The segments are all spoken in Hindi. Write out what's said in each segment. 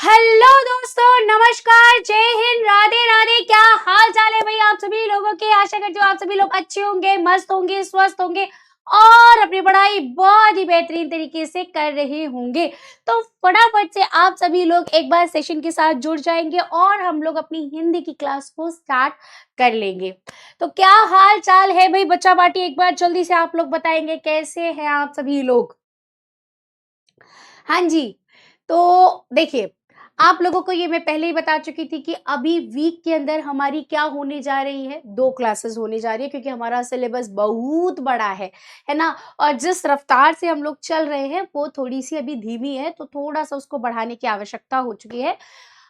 हेलो दोस्तों, नमस्कार, जय हिंद, राधे राधे। क्या हाल चाल है भाई आप सभी लोगों के। आशा करती हूँ आप सभी लोग अच्छे होंगे, मस्त होंगे, स्वस्थ होंगे और अपनी पढ़ाई बहुत ही बेहतरीन तरीके से कर रहे होंगे। तो फटाफट से आप सभी लोग एक बार सेशन के साथ जुड़ जाएंगे और हम लोग अपनी हिंदी की क्लास को स्टार्ट कर लेंगे। तो क्या हाल चाल है भाई बच्चा पार्टी, एक बार जल्दी से आप लोग बताएंगे कैसे हैं आप सभी लोग। हाँ जी, तो देखिए, आप लोगों को ये मैं पहले ही बता चुकी थी कि अभी वीक के अंदर हमारी क्या होने जा रही है, 2 क्लासेस होने जा रही है क्योंकि हमारा सिलेबस बहुत बड़ा है ना? और जिस रफ्तार से हम लोग चल रहे हैं, वो थोड़ी-सी अभी धीमी है, तो थोड़ा-सा उसको बढ़ाने की आवश्यकता हो चुकी है।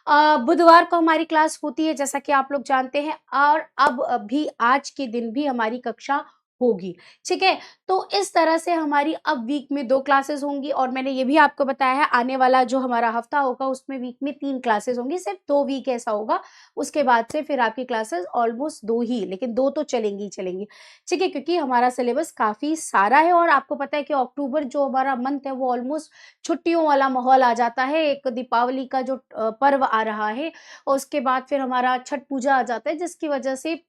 बुधवार को हमारी क्लास होती है जैसा कि आप लोग जानते हैं और अब भी आज के दिन भी हमारी कक्षा होगी, ठीक है? तो इस तरह से हमारी अब वीक में 2 क्लासेस होंगी और मैंने ये भी आपको बताया है आने वाला जो हमारा हफ्ता होगा उसमें वीक में 3 क्लासेस होंगी, सिर्फ 2 वीक ऐसा होगा। उसके बाद से फिर आपकी क्लासेस ऑलमोस्ट 2 ही, लेकिन 2 तो चलेंगी ही चलेंगी, ठीक है? क्योंकि हमारा सिलेबस काफ़ी सारा है और आपको पता है कि अक्टूबर जो हमारा मंथ है वो ऑलमोस्ट छुट्टियों वाला माहौल आ जाता है। एक दीपावली का जो पर्व आ रहा है और उसके बाद फिर हमारा छठ पूजा आ जाता है जिसकी वजह से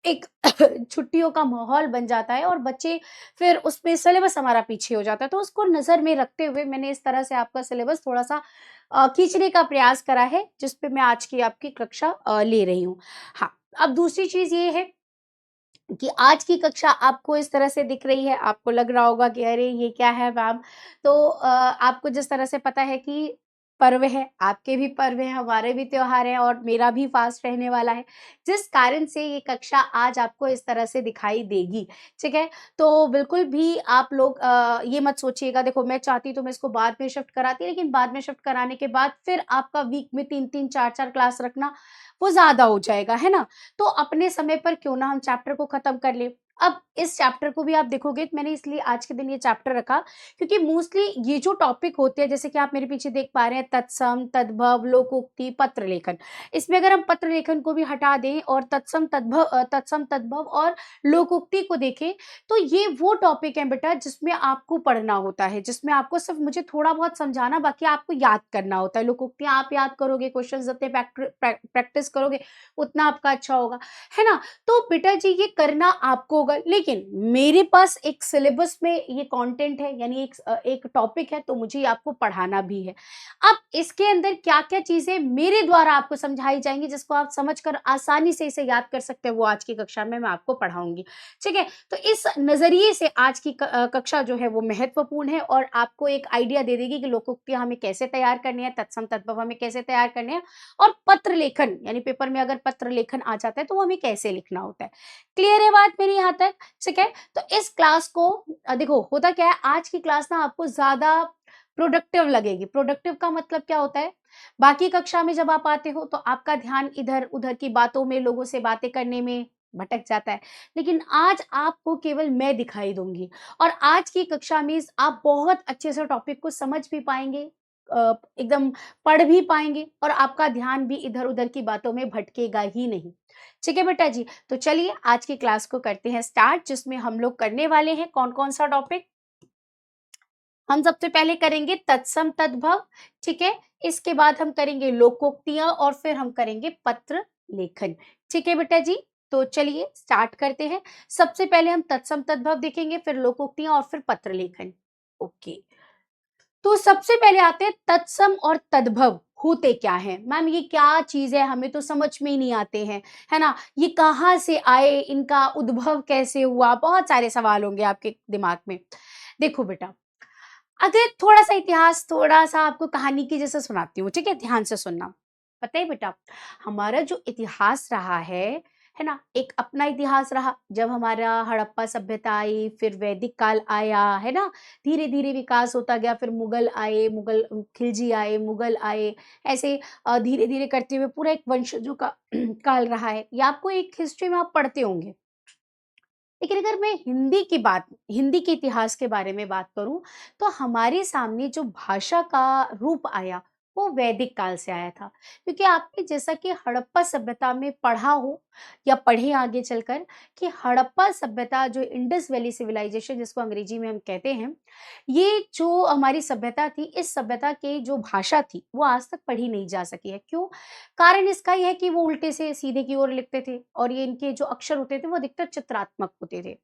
एक छुट्टियों का माहौल बन जाता है और बच्चे फिर उसमें सिलेबस हमारा पीछे हो जाता है। तो उसको नज़र में रखते हुए मैंने इस तरह से आपका सिलेबस थोड़ा-सा खींचने का प्रयास करा है जिस पे मैं आज की आपकी कक्षा ले रही हूँ। हाँ, अब दूसरी चीज़ ये है कि आज की कक्षा आपको इस तरह से दिख रही है, आपको लग रहा होगा कि अरे! ये क्या है मैम? तो आपको जिस तरह से पता है कि पर्व है, आपके भी पर्व हैं, हमारे भी त्योहार हैं और मेरा भी फ़ास्ट रहने वाला है, जिस कारण से ये कक्षा आज आपको इस तरह से दिखाई देगी, ठीक है? तो बिल्कुल भी आप लोग ये मत सोचिएगा, देखो मैं चाहती तो मैं इसको बाद में शिफ्ट कराती, लेकिन बाद में शिफ्ट कराने के बाद फिर आपका वीक में 3-3 4-4 क्लास रखना, वो ज़्यादा हो जाएगा, है ना? तो अपने समय पर क्यों ना हम चैप्टर को खत्म कर लें। अब इस चैप्टर को भी आप देखोगे तो मैंने इसलिए आज के दिन ये चैप्टर रखा क्योंकि मोस्टली ये जो टॉपिक होते हैं जैसे कि आप मेरे पीछे देख पा रहे हैं तत्सम, तद्भव, लोकोक्ति, पत्र लेखन। इसमें अगर हम पत्र लेखन को भी हटा दें और तत्सम, तद्भव और लोकोक्ति को देखें तो ये वो टॉपिक है बेटा जिसमें आपको पढ़ना होता है, जिसमें आपको सिर्फ मुझे थोड़ा बहुत समझाना बाकी आपको याद करना होता है। लोकोक्तियाँ आप याद करोगे, क्वेश्चंस जितने प्रैक्टिस करोगे उतना आपका अच्छा होगा, है ना? तो बेटा जी ये करना आपको होगा लेकिन मेरे पास एक सिलेबस में ये कंटेंट है यानी एक टॉपिक है तो मुझे ये आपको पढ़ाना भी है। अब इसके अंदर क्या-क्या चीज़ें मेरे द्वारा आपको समझाई जाएँगी जिसको आप समझकर आसानी से इसे याद कर सकते हैं वो आज की कक्षा में मैं आपको पढ़ाऊँगी। ठीक है? तो इस नज़रिए से आज की कक्षा जो है वो महत्वपूर्ण है और आपको एक आइडिया दे देगी कि लोकोक्तियाँ हमें कैसे तैयार करनी है, तत्सम तद्भव हमें कैसे तैयार करने हैं और पत्र लेखन यानी पेपर में अगर पत्र लेखन आ जाता है तो वो हमें कैसे लिखना होता है। क्लियर है बात मेरी यहाँ तक? ठीक है? तो इस क्लास को देखो होता क्या है आज की क्लास ना आपको ज़्यादा प्रोडक्टिव लगेगी। प्रोडक्टिव का मतलब क्या होता है? बाकी कक्षा में जब आप आते हो तो आपका ध्यान इधर-उधर की बातों में, लोगों से बातें करने में भटक जाता है। लेकिन आज आपको केवल मैं दिखाई दूँगी और आज की कक्षा में आप बहुत अच्छे से टॉपिक को समझ भी पाएँगे एकदम पढ़ भी पाएँगे और आपका ध्यान भी इधर-उधर की बातों में भटकेगा ही नहीं। ठीक है बेटा जी? तो चलिए आज की क्लास को करते हैं स्टार्ट जिसमें हम लोग करने वाले हैं कौन-कौन सा टॉपिक? हम सबसे पहले करेंगे तत्सम तद्भव, ठीक है? इसके बाद हम करेंगे लोकोक्तियाँ और फिर हम करेंगे पत्र लेखन। ठीक है बेटा जी? तो चलिए स्टार्ट करते हैं। सबसे पहले हम तत्सम तद्भव देखेंगे, फिर लोकोक्तियाँ और फिर पत्र लेखन। ओके। तो सबसे पहले आते हैं तत्सम और तद्भव होते क्या हैं? मैम ये क्या चीज़ है? हमें तो समझ में ही नहीं आते हैं, है ना? ये कहाँ से आए? इनका उद्भव कैसे हुआ? बहुत सारे सवाल होंगे आपके दिमाग में। देखो बेटा, अगर थोड़ा-सा इतिहास, थोड़ा-सा आपको कहानी की जैसे सुनाती हूँ, ठीक है? ध्यान से सुनना। पता है बेटा, हमारा जो इतिहास रहा है ना? एक अपना इतिहास रहा, जब हमारा हड़प्पा सभ्यता आई, फिर वैदिक काल आया, है ना? धीरे-धीरे विकास होता गया, फिर मुगल आए, खिलजी आए, मुगल आए, ऐसे धीरे-धीरे करते हुए पूरा एक वंशजों का काल रहा है। ये आपको एक हिस्ट्री में आप पढ़ते होंगे। लेकिन अगर मैं हिंदी के इतिहास के बारे में बात करूँ, तो हमारे सामने जो भाषा का रूप आया, वो वैदिक काल से आया था। क्योंकि आपने जैसा कि हड़प्पा सभ्यता में पढ़ा हो या पढ़े आगे चलकर कि हड़प्पा सभ्यता जो इंडस वैली सिविलाइजेशन जिसको अंग्रेजी में हम कहते हैं, ये जो हमारी सभ्यता थी, इस सभ्यता की जो भाषा थी, वो आज तक पढ़ी नहीं जा सकी है। क्यों? कारण इसका ये है कि वो उल्टे से सीधे की ओर लिखते थे और ये इनके जो अक्षर होते थे, वो अधिकतर चित्रात्मक होते थे।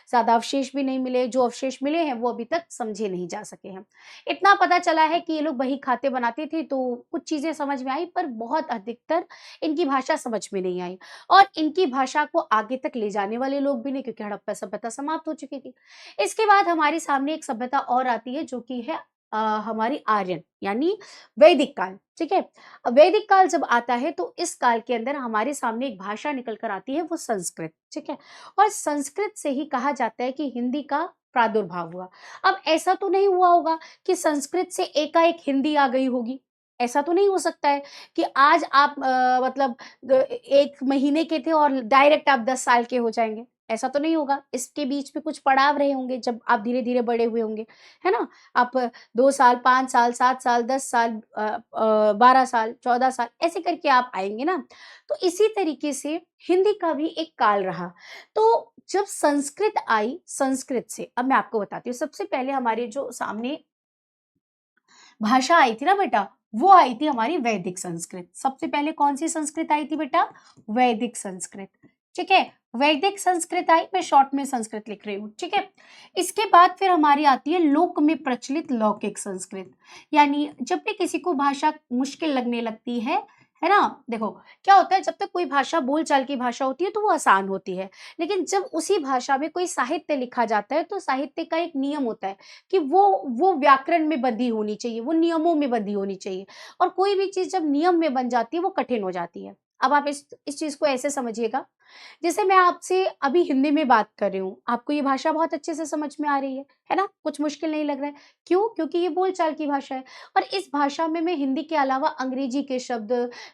ज़्यादा अवशेष भी नहीं मिले, जो अवशेष मिले हैं, वो अभी तक समझे नहीं जा सके हैं। इतना पता चला है कि ये लोग बही खाते बनाते थे, तो कुछ चीज़ें समझ में आई, पर बहुत अधिकतर इनकी भाषा समझ में नहीं आई और इनकी भाषा को आगे तक ले जाने वाले लोग भी नहीं, क्योंकि हड़प्पा सभ्यता समाप्त हो चुकी थी। इसके बाद हमारे सामने एक सभ्यता और आती है, जो कि है हमारी आर्यन यानी वैदिक काल, ठीक है? अब वैदिक काल जब आता है, तो इस काल के अंदर हमारे सामने एक भाषा निकल कर आती है, वो संस्कृत, ठीक है? और संस्कृत से ही कहा जाता है कि हिंदी का प्रादुर्भाव हुआ। अब ऐसा तो नहीं हुआ होगा कि संस्कृत से एकाएक हिंदी आ गई होगी, ऐसा तो नहीं हो सकता है कि आज आप मतलब 1 महीने के थे और डायरेक्ट आप 10 साल के हो जाएँगे, ऐसा तो नहीं होगा। इसके बीच में कुछ पड़ाव रहे होंगे जब आप धीरे-धीरे बड़े हुए होंगे, है ना? आप 2 साल, 5 साल, 7 साल, 10 साल 12 साल, 14 साल ऐसे करके आप आएँगे ना। तो इसी तरीके से हिंदी का भी एक काल रहा। तो जब संस्कृत आई, संस्कृत से अब मैं आपको बताती हूँ, सबसे पहले हमारे जो सामने भाषा आई थी ना बेटा, वो आई थी हमारी वैदिक संस्कृत। सबसे पहले कौन-सी संस्कृत आई थी बेटा? वैदिक संस्कृत, ठीक है? वैदिक संस्कृत आई, मैं शॉर्ट में संस्कृत लिख रही हूँ, ठीक है? इसके बाद फिर हमारी आती है लोक में प्रचलित लौकिक संस्कृत। यानी जब भी किसी को भाषा मुश्किल लगने लगती है ना? देखो, क्या होता है, जब तक कोई भाषा बोलचाल की भाषा होती है, तो वो आसान होती है। लेकिन जब उसी भाषा में कोई साहित्य लिखा जाता है, तो साहित्य का एक नियम होता है कि वो व्याकरण में बंधी होनी चाहिए, वो नियमों में बंधी होनी चाहिए और कोई भी चीज़ जब नियम में बन जाती है, वो कठिन हो जाती है। अब आप इस चीज़ को ऐसे समझिएगा, जैसे मैं आपसे अभी हिंदी में बात कर रही हूँ, आपको ये भाषा बहुत अच्छे से समझ में आ रही है ना? कुछ मुश्किल नहीं लग रहा है। क्यों? क्योंकि ये बोलचाल की भाषा है और इस भाषा में मैं हिंदी के अलावा अंग्रेजी के शब्द,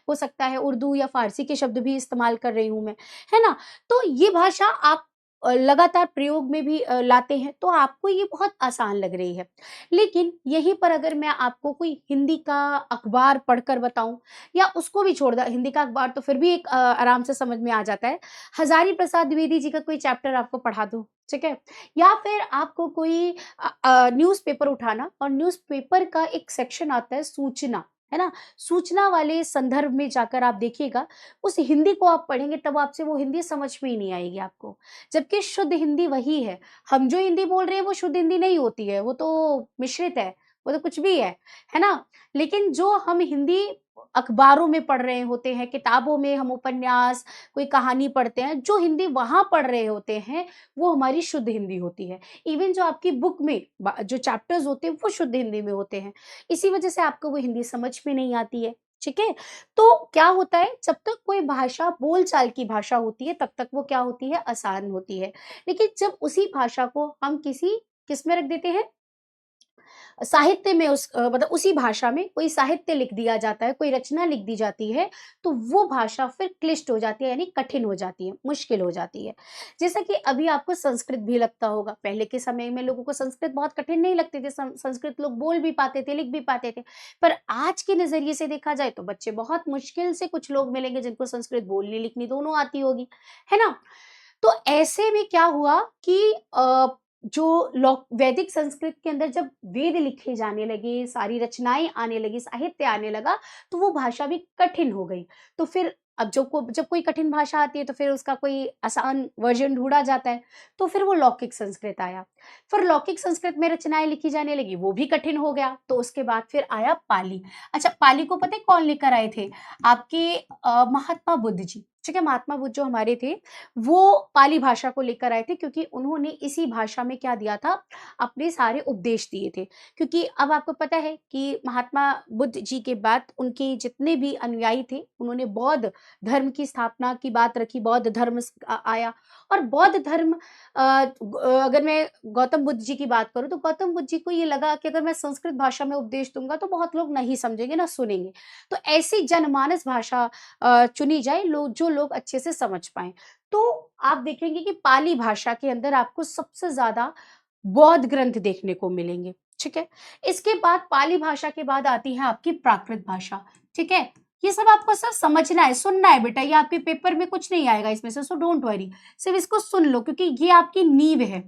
हो सकता है उर्दू या फ़ारसी के शब्द भी इस्तेमाल कर रही हूँ मैं, है ना? तो ये भाषा आप लगातार प्रयोग में भी लाते हैं, तो आपको ये बहुत आसान लग रही है। लेकिन यहीं पर अगर मैं आपको कोई हिंदी का अखबार पढ़कर बताऊँ या उसको भी छोड़ द हिंदी का अखबार तो फिर भी एक आराम से समझ में आ जाता है। हज़ारी प्रसाद द्विवेदी जी का कोई चैप्टर आपको पढ़ा दूँ, ठीक है? या फिर आपको कोई न्यूज़पेपर उठाना और न्यूज़पेपर का एक सेक्शन आता है सूचना, है ना? सूचना वाले संदर्भ में जाकर आप देखिएगा, उस हिंदी को आप पढ़ेंगे तब आपसे वो हिंदी समझ में ही नहीं आएगी आपको। जबकि शुद्ध हिंदी वही है। हम जो हिंदी बोल रहे हैं वो शुद्ध हिंदी नहीं होती है, वो तो मिश्रित है, वो तो कुछ भी है ना? लेकिन जो हम हिंदी अखबारों में पढ़ रहे होते हैं, किताबों में हम उपन्यास, कोई कहानी पढ़ते हैं, जो हिंदी वहाँ पढ़ रहे होते हैं, वो हमारी शुद्ध हिंदी होती है। इवन जो आपकी बुक में जो चैप्टर्स होते हैं, वो शुद्ध हिंदी में होते हैं। इसी वजह से आपको वो हिंदी समझ में नहीं आती है, ठीक है? तो क्या होता है, जब तक कोई भाषा बोलचाल की भाषा होती है, तब तक वो क्या होती है, आसान होती है। लेकिन जब उसी भाषा को हम किसमें रख देते हैं, साहित्य में मतलब उसी भाषा में कोई साहित्य लिख दिया जाता है, कोई रचना लिख दी जाती है, तो वो भाषा फिर क्लिष्ट हो जाती है, यानी कठिन हो जाती है, मुश्किल हो जाती है। जैसा कि अभी आपको संस्कृत भी लगता होगा, पहले के समय में लोगों को संस्कृत बहुत कठिन नहीं लगती थी, संस्कृत लोग बोल भी पाते थे, लिख भी पाते थे। पर आज के नज़रिए से देखा जाए तो बच्चे बहुत मुश्किल से कुछ लोग मिलेंगे जिनको संस्कृत बोलनी, लिखनी दोनों आती होगी, है ना? तो ऐसे में क्या हुआ कि जो वैदिक संस्कृत के अंदर जब वेद लिखे जाने लगे, सारी रचनाएँ आने लगी, साहित्य आने लगा, तो वो भाषा भी कठिन हो गई। तो फिर अब जब कोई कठिन भाषा आती है तो फिर उसका कोई आसान वर्ज़न ढूँढा जाता है, तो फिर वो लौकिक संस्कृत आया। फिर लौकिक संस्कृत में रचनाएँ लिखी जाने लगी, वो भी कठिन हो गया, तो उसके बाद फिर आया पाली। अच्छा, पाली को पता है कौन लेकर आए थे? आपके महात्मा बुद्ध जी, ठीक है? महात्मा बुद्ध जो हमारे थे, वो पाली भाषा को लेकर आए थे क्योंकि उन्होंने इसी भाषा में क्या दिया था, अपने सारे उपदेश दिए थे। क्योंकि अब आपको पता है कि महात्मा बुद्ध जी के बाद उनके जितने भी अनुयायी थे, उन्होंने बौद्ध धर्म की स्थापना की बात रखी, बौद्ध धर्म आया और बौद्ध धर्म अगर मैं गौतम बुद्ध जी की बात करूँ, तो गौतम बुद्ध जी को ये लगा कि अगर मैं संस्कृत भाषा में उपदेश दूँगा, तो बहुत लोग नहीं समझेंगे, ना सुनेंगे। तो ऐसी जनमानस भाषा चुनी जाए जो लोग अच्छे से समझ पाएँ। तो आप देखेंगे कि पाली भाषा के अंदर आपको सबसे ज़्यादा बौद्ध ग्रंथ देखने को मिलेंगे। ठीक है। इसके बाद पाली भाषा के बाद आती है आपकी प्राकृत भाषा। ठीक है, ये सब आपको सब समझना है, सुनना है बेटा, ये आपके पेपर में कुछ नहीं आएगा इसमें से, सो डोंट वरी, सिर्फ इसको सुन लो क्योंकि ये आपकी नींव है।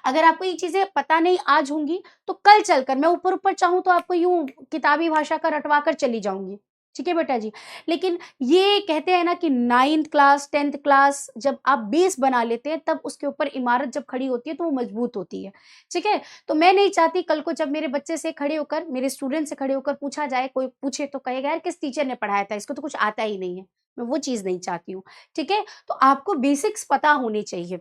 अगर आपको ये चीजें पता नहीं आज होंगी तो कल चलकर मैं ऊपर ऊपर चाहूं तो आपको यूं किताबी भाषा का रटवा कर चली जाऊंगी। ठीक है बेटा जी। लेकिन ये कहते हैं ना कि 9th क्लास 10th क्लास जब आप बेस बना लेते हैं तब उसके ऊपर इमारत जब खड़ी होती है तो वो मजबूत होती है। ठीक है, तो मैं नहीं चाहती कल को जब मेरे बच्चे से खड़े होकर, मेरे स्टूडेंट से खड़े होकर पूछा जाए, कोई पूछे तो कहेगा यार किस टीचर ने पढ़ाया था, इसको तो कुछ आता ही नहीं है। मैं वो चीज नहीं चाहती हूँ। ठीक है, तो आपको बेसिक्स पता होने चाहिए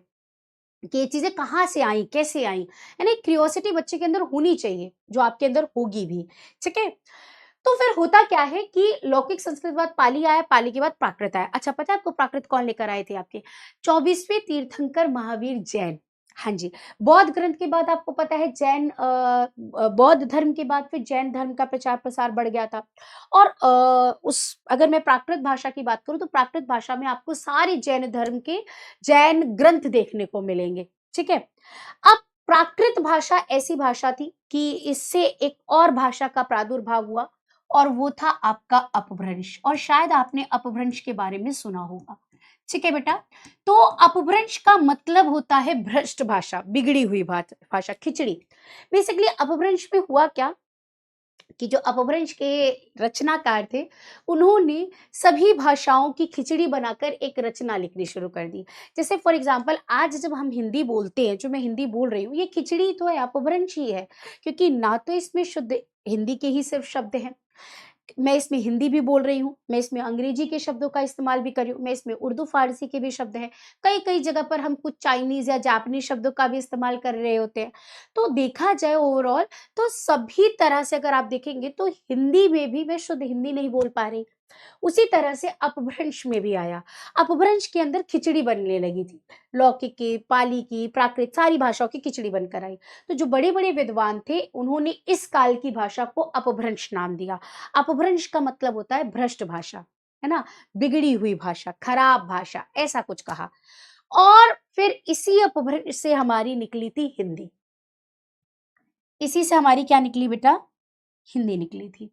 कि ये चीजें कहाँ से आई, कैसे आई, यानी क्यूरियोसिटी बच्चे के अंदर होनी चाहिए, जो आपके अंदर होगी भी। ठीक है, तो फिर होता क्या है कि लौकिक संस्कृत के बाद पाली आया, पाली के बाद प्राकृत आया। अच्छा, पता है आपको प्राकृत कौन लेकर आए थे आपके? 24वें तीर्थंकर महावीर जैन। हाँ जी, बौद्ध ग्रंथ के बाद आपको पता है जैन बौद्ध धर्म के बाद फिर जैन धर्म का प्रचार प्रसार बढ़ गया था। और उस अगर मैं प्राकृत भाषा की बात करूं तो प्राकृत भाषा में आपको सारे जैन धर्म के जैन ग्रंथ देखने को मिलेंगे। ठीक है, अब प्राकृत भाषा ऐसी भाषा थी कि इससे एक और भाषा का प्रादुर्भाव हुआ और वो था आपका अपभ्रंश, और शायद आपने अपभ्रंश के बारे में सुना होगा। ठीक है बेटा, तो अपभ्रंश का मतलब होता है भ्रष्ट भाषा, बिगड़ी हुई भाषा, खिचड़ी। बेसिकली अपभ्रंश में हुआ क्या कि जो अपभ्रंश के रचनाकार थे, उन्होंने सभी भाषाओं की खिचड़ी बनाकर एक रचना लिखनी शुरू कर दी। जैसे फॉर एग्जाम्पल आज जब हम हिंदी बोलते हैं, जो मैं हिंदी बोल रही हूँ, ये खिचड़ी तो है, अपभ्रंश ही है, क्योंकि ना तो इसमें शुद्ध हिंदी के ही सिर्फ शब्द हैं, मैं इसमें हिंदी भी बोल रही हूँ, मैं इसमें अंग्रेजी के शब्दों का इस्तेमाल भी कर रही हूँ, मैं इसमें उर्दू फारसी के भी शब्द हैं, कई कई जगह पर हम कुछ चाइनीज या जापानीज शब्दों का भी इस्तेमाल कर रहे होते हैं। तो देखा जाए ओवरऑल तो सभी तरह से अगर आप देखेंगे तो हिंदी में भी मैं शुद्ध हिंदी नहीं बोल पा रही, उसी तरह से अपभ्रंश में भी आया। अपभ्रंश के अंदर खिचड़ी बनने लगी थी, लौकिक की, पाली की, प्राकृत, सारी भाषाओं की खिचड़ी बनकर आई। तो जो बड़े बड़े विद्वान थे उन्होंने इस काल की भाषा को अपभ्रंश नाम दिया। अपभ्रंश का मतलब होता है भ्रष्ट भाषा, है ना, बिगड़ी हुई भाषा, खराब भाषा, ऐसा कुछ कहा। और फिर इसी अपभ्रंश से हमारी निकली थी हिंदी। इसी से हमारी क्या निकली बेटा? हिंदी निकली थी।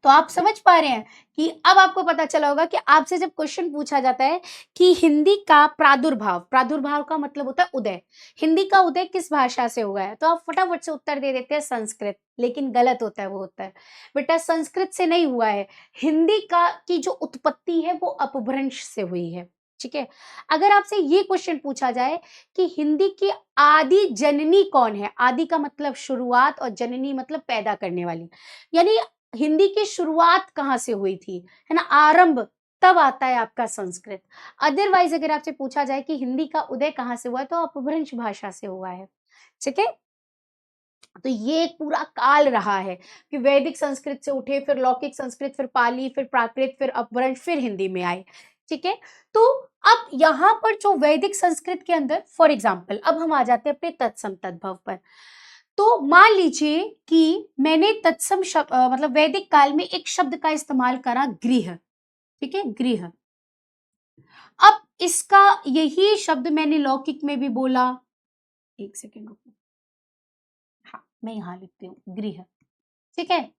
तो आप समझ पा रहे हैं कि अब आपको पता चला होगा कि आपसे जब क्वेश्चन पूछा जाता है कि हिंदी का प्रादुर्भाव, प्रादुर्भाव का मतलब होता है उदय, हिंदी का उदय किस भाषा से हुआ है, तो आप फटाफट से उत्तर दे देते हैं संस्कृत, लेकिन गलत होता है वो उत्तर। बेटा संस्कृत से नहीं हुआ है, हिंदी का की जो उत्पत्ति है वो अपभ्रंश से हुई है। ठीक है, अगर आपसे ये क्वेश्चन पूछा जाए कि हिंदी की आदि जननी कौन है, आदि का मतलब शुरुआत और जननी मतलब पैदा करने वाली, यानी हिंदी की शुरुआत कहाँ से हुई थी, है ना, आरंभ, तब आता है आपका संस्कृत। अदरवाइज अगर आपसे पूछा जाए कि हिंदी का उदय कहाँ से हुआ है, तो अपभ्रंश भाषा से हुआ है। ठीक है, तो ये एक पूरा काल रहा है कि वैदिक संस्कृत से उठे, फिर लौकिक संस्कृत, फिर पाली, फिर प्राकृत, फिर अपभ्रंश, फिर हिंदी में आए। ठीक है, तो अब यहाँ पर जो वैदिक संस्कृत के अंदर फॉर एग्जाम्पल, अब हम आ जाते हैं अपने तत्सम तद्भव पर। तो मान लीजिए कि मैंने तत्सम शब्द मतलब वैदिक काल में एक शब्द का इस्तेमाल करा, गृह। ठीक है, गृह। अब इसका यही शब्द मैंने लौकिक में भी बोला, एक सेकेंड रुको, हाँ मैं यहाँ लिखती हूँ गृह। ठीक है,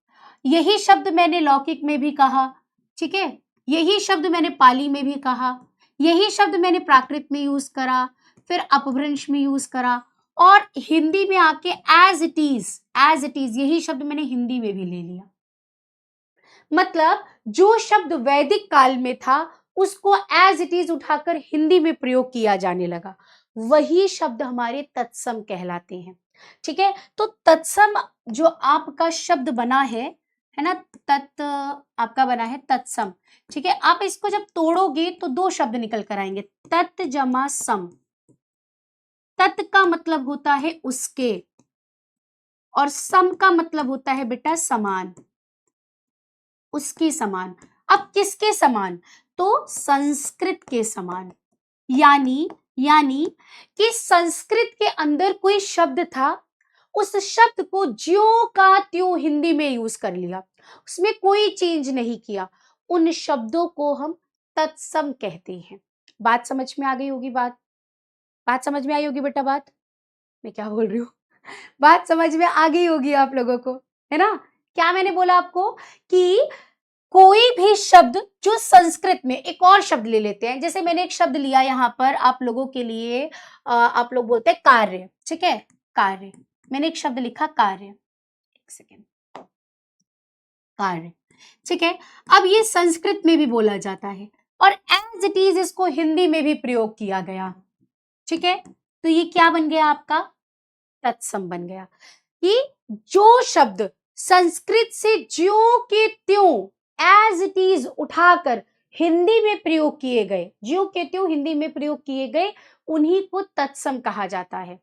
यही शब्द मैंने लौकिक में भी कहा। ठीक है, यही शब्द मैंने पाली में भी कहा, यही शब्द मैंने प्राकृत में यूज करा, फिर अपभ्रंश में यूज करा, और हिंदी में आके एज इट इज यही शब्द मैंने हिंदी में भी ले लिया। मतलब जो शब्द वैदिक काल में था उसको एज इट इज उठाकर हिंदी में प्रयोग किया जाने लगा, वही शब्द हमारे तत्सम कहलाते हैं। ठीक है, तो तत्सम जो आपका शब्द बना है ना, तत् आपका बना है तत्सम। ठीक है, आप इसको जब तोड़ोगे तो दो शब्द निकल कर आएंगे, तत् जमा सम। तत् का मतलब होता है उसके, और सम का मतलब होता है बेटा समान, उसके समान। अब किसके समान? तो संस्कृत के समान। यानी कि संस्कृत के अंदर कोई शब्द था, उस शब्द को ज्यों का त्यों हिंदी में यूज कर लिया, उसमें कोई चेंज नहीं किया, उन शब्दों को हम तत्सम कहते हैं। बात समझ में आ गई होगी, बात समझ में आई होगी बेटा बात। मैं क्या बोल रही हूँ? बात समझ में आ गई होगी आप लोगों को, है ना? क्या मैंने बोला आपको कि कोई भी शब्द जो संस्कृत में, एक और शब्द ले लेते हैं, जैसे मैंने एक शब्द लिया यहाँ पर आप लोगों के लिए, आप लोग बोलते हैं कार्य, ठीक है? कार्य, मैंने एक शब्द लिखा कार्य, एक सेकेंड, कार्य, ठीक है? अब ये संस्कृत में भी बोला जाता है और एज इट इज इसको हिंदी में भी प्रयोग किया गया, ठीक है? तो ये क्या बन गया आपका? तत्सम बन गया कि जो शब्द संस्कृत से ज्यों के त्यों एज इट इज उठाकर हिंदी में प्रयोग किए गए, ज्यों के त्यों हिंदी में प्रयोग किए गए, उन्हीं को तत्सम कहा जाता है,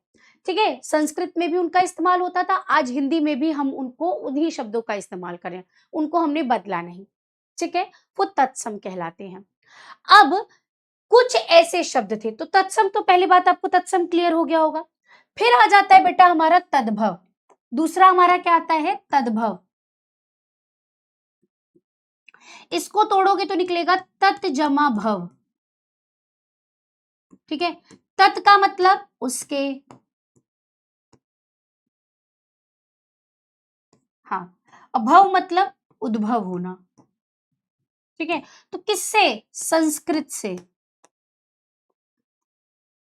ठीक है? संस्कृत में भी उनका इस्तेमाल होता था, आज हिंदी में भी हम उनको उन्हीं शब्दों का इस्तेमाल करें, उनको हमने बदला नहीं, ठीक है? वो तत्सम कहलाते हैं। अब कुछ ऐसे शब्द थे, तो तत्सम, तो पहली बात आपको तत्सम क्लियर हो गया होगा। फिर आ जाता है बेटा हमारा तद्भव, दूसरा हमारा क्या आता है? तद्भव। इसको तोड़ोगे तो निकलेगा तत् जमा भव, ठीक है? तत् का मतलब उसके, हाँ, भव मतलब उद्भव होना, ठीक है? तो किससे? संस्कृत से,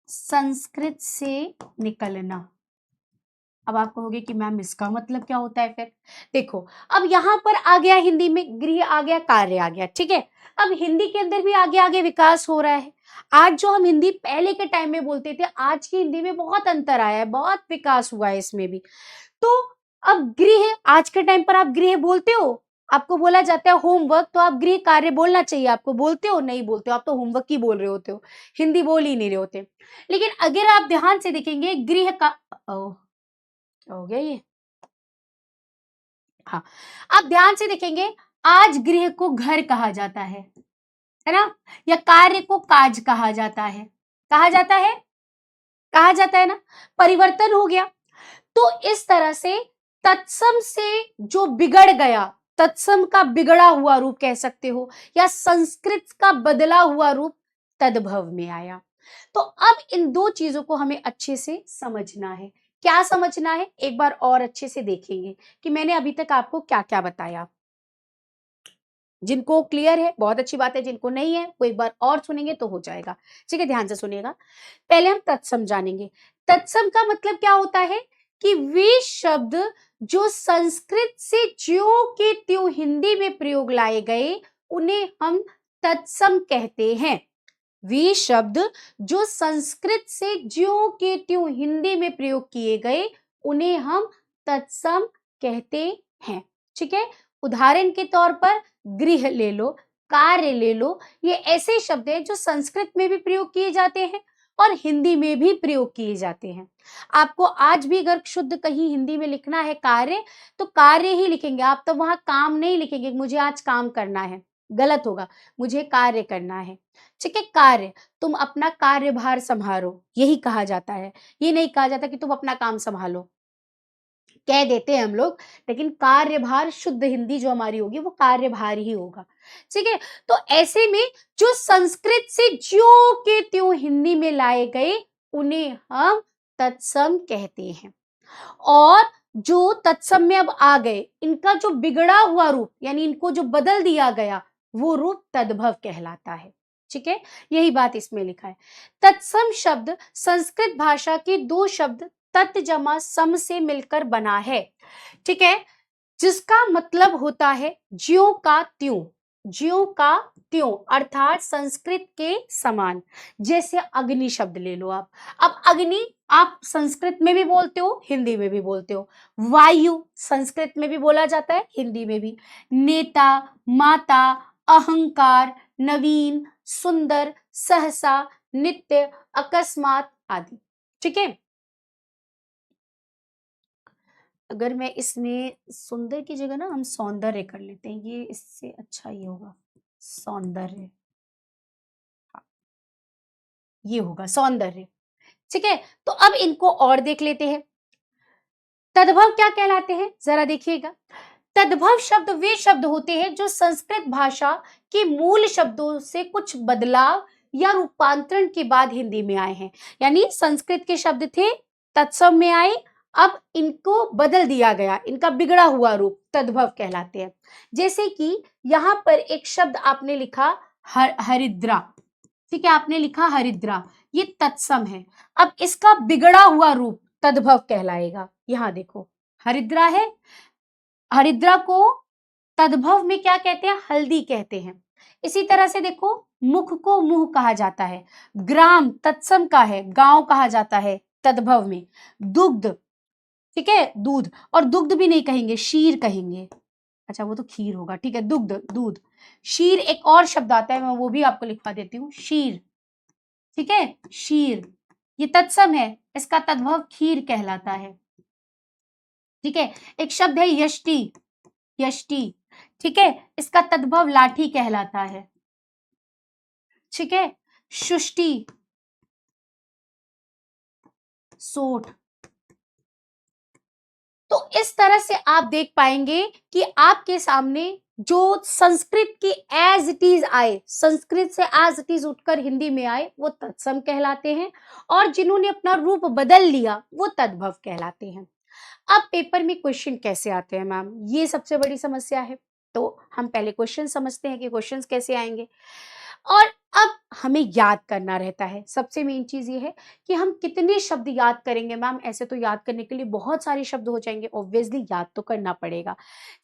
संस्कृत से निकलना। अब आप कहोगे कि मैम इसका मतलब क्या होता है फिर? देखो, अब यहां पर आ गया हिंदी में गृह आ गया, कार्य आ गया, ठीक है? अब हिंदी के अंदर भी आगे आगे विकास हो रहा है। आज जो हम हिंदी पहले के टाइम में बोलते थे, आज की हिंदी में बहुत अंतर आया है, बहुत विकास हुआ है इसमें भी। तो अब गृह, आज के टाइम पर आप गृह बोलते हो, आपको बोला जाता है होमवर्क, तो आप गृह कार्य बोलना चाहिए आपको, बोलते हो? नहीं बोलते हो, आप तो होमवर्क ही बोल रहे होते हो, हिंदी बोल ही नहीं रहे होते। लेकिन अगर आप ध्यान से देखेंगे गृह का, क्या हो गया ये? हाँ, आप ध्यान से देखेंगे, आज गृह को घर कहा जाता है ना? या कार्य को काज कहा जाता है, कहा जाता है, कहा जाता है ना? परिवर्तन हो गया। तो इस तरह से तत्सम से जो बिगड़ गया, तत्सम का बिगड़ा हुआ रूप कह सकते हो, या संस्कृत का बदला हुआ रूप तद्भव में आया। तो अब इन दो चीजों को हमें अच्छे से समझना है। क्या समझना है? एक बार और अच्छे से देखेंगे कि मैंने अभी तक आपको क्या क्या बताया। जिनको क्लियर है बहुत अच्छी बात है, जिनको नहीं है वो एक बार और सुनेंगे तो हो जाएगा, ठीक है? ध्यान से सुनिएगा। पहले हम तत्सम जानेंगे। तत्सम का मतलब क्या होता है कि वे शब्द जो संस्कृत से ज्यों के त्यों हिंदी में प्रयोग लाए गए, उन्हें हम तत्सम कहते हैं। वे शब्द जो संस्कृत से ज्यों के त्यों हिंदी में प्रयोग किए गए, उन्हें हम तत्सम कहते हैं, ठीक है? उदाहरण के तौर पर गृह ले लो, कार्य ले लो, ये ऐसे शब्द हैं जो संस्कृत में भी प्रयोग किए जाते हैं और हिंदी में भी प्रयोग किए जाते हैं। आपको आज भी अगर शुद्ध कहीं हिंदी में लिखना है कार्य, तो कार्य ही लिखेंगे आप, तो वहां काम नहीं लिखेंगे मुझे आज काम करना है, गलत होगा, मुझे कार्य करना है, ठीक है? कार्य, तुम अपना कार्यभार संभालो, यही कहा जाता है। ये नहीं कहा जाता कि तुम अपना काम संभालो, कह देते हैं हम लोग, लेकिन कार्यभार शुद्ध हिंदी जो हमारी होगी वो कार्यभार ही होगा, ठीक है? तो ऐसे में जो संस्कृत से ज्यों के त्यों हिंदी में लाए गए, उन्हें हम तत्सम कहते हैं। और जो तत्सम में अब आ गए, इनका जो बिगड़ा हुआ रूप, यानी इनको जो बदल दिया गया, वो रूप तद्भव कहलाता है, ठीक है? यही बात इसमें लिखा है। तत्सम शब्द संस्कृत भाषा के दो शब्द तत् जमा सम से मिलकर बना है, ठीक है? जिसका मतलब होता है ज्यों का त्यों, ज्यों का त्यों, अर्थात संस्कृत के समान। जैसे अग्नि शब्द ले लो आप, अब अग्नि आप संस्कृत में भी बोलते हो, हिंदी में भी बोलते हो। वायु संस्कृत में भी बोला जाता है, हिंदी में भी। नेता, माता, अहंकार, नवीन, सुंदर, सहसा, नित्य, अकस्मात आदि, ठीक है? अगर मैं इसमें सुंदर की जगह ना हम सौंदर्य कर लेते हैं, ये इससे अच्छा ये होगा, सौंदर्य, हाँ, ये होगा सौंदर्य, ठीक है? तो अब इनको और देख लेते हैं। तद्भव क्या कहलाते हैं, जरा देखिएगा। तद्भव शब्द वे शब्द होते हैं जो संस्कृत भाषा के मूल शब्दों से कुछ बदलाव या रूपांतरण के बाद हिंदी में आए हैं। यानी संस्कृत के शब्द थे, तत्सम में आए, अब इनको बदल दिया गया, इनका बिगड़ा हुआ रूप तद्भव कहलाते हैं। जैसे कि यहाँ पर एक शब्द आपने लिखा हरिद्रा, ठीक है, आपने लिखा हरिद्रा, ये तत्सम है। अब इसका बिगड़ा हुआ रूप तद्भव कहलाएगा। यहाँ देखो हरिद्रा है, हरिद्रा को तद्भव में क्या कहते हैं? हल्दी कहते हैं। इसी तरह से देखो मुख को मुंह कहा जाता है, ग्राम तत्सम का है, गांव कहा जाता है तद्भव में, दुग्ध, ठीक है, दूध, और दुग्ध भी नहीं कहेंगे, शीर कहेंगे। अच्छा वो तो खीर होगा, ठीक है, दुग्ध, दूध। शीर एक और शब्द आता है, मैं वो भी आपको लिखवा देती हूँ, शीर, ठीक है, शीर, ये तत्सम है, इसका तद्भव खीर कहलाता है, ठीक है। एक शब्द है यष्टि, यष्टि, ठीक है, इसका तद्भव लाठी कहलाता है, ठीक है। शुष्टि, सोठ। तो इस तरह से आप देख पाएंगे कि आपके सामने जो संस्कृत की एज इट इज आए, संस्कृत से एज इट इज उठकर हिंदी में आए, वो तत्सम कहलाते हैं, और जिन्होंने अपना रूप बदल लिया वो तद्भव कहलाते हैं। अब पेपर में क्वेश्चन कैसे आते हैं मैम, ये सबसे बड़ी समस्या है। तो हम पहले क्वेश्चन समझते हैं कि क्वेश्चंस कैसे आएंगे, और अब हमें याद करना रहता है। सबसे मेन चीज ये है कि हम कितने शब्द याद करेंगे मैम, ऐसे तो याद करने के लिए बहुत सारे शब्द हो जाएंगे, ऑब्वियसली याद तो करना पड़ेगा,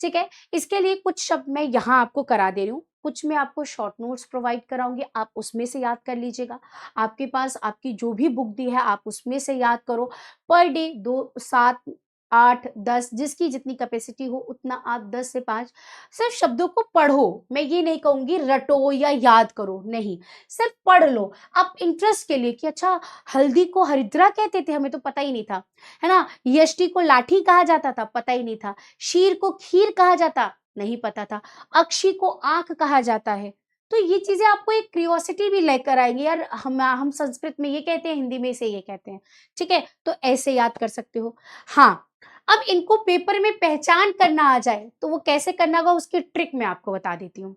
ठीक है। इसके लिए कुछ शब्द मैं यहाँ आपको करा दे रही हूँ, कुछ मैं आपको शॉर्ट नोट्स प्रोवाइड कराऊंगी, आप उसमें से याद कर लीजिएगा। आपके पास आपकी जो भी बुक दी है आप उसमें से याद करो। पर डे 2, 7, 8, 10 जिसकी जितनी कैपेसिटी हो उतना आप 10 से 5 सिर्फ शब्दों को पढ़ो। मैं ये नहीं कहूंगी रटो या याद करो, नहीं, सिर्फ पढ़ लो आप इंटरेस्ट के लिए कि अच्छा हल्दी को हरिद्रा कहते थे, हमें तो पता ही नहीं था, है ना। यष्टि को लाठी कहा जाता था, पता ही नहीं था। शीर को खीर कहा जाता, नहीं पता था। अक्षी को आंख कहा जाता है। तो ये चीजें आपको एक क्यूरियोसिटी भी लेकर आएंगी, यार हम संस्कृत में ये कहते हैं, हिंदी में से ये कहते हैं, ठीक है। तो ऐसे याद कर सकते हो। हाँ, अब इनको पेपर में पहचान करना आ जाए तो वो कैसे करना होगा, उसकी ट्रिक मैं आपको बता देती हूँ।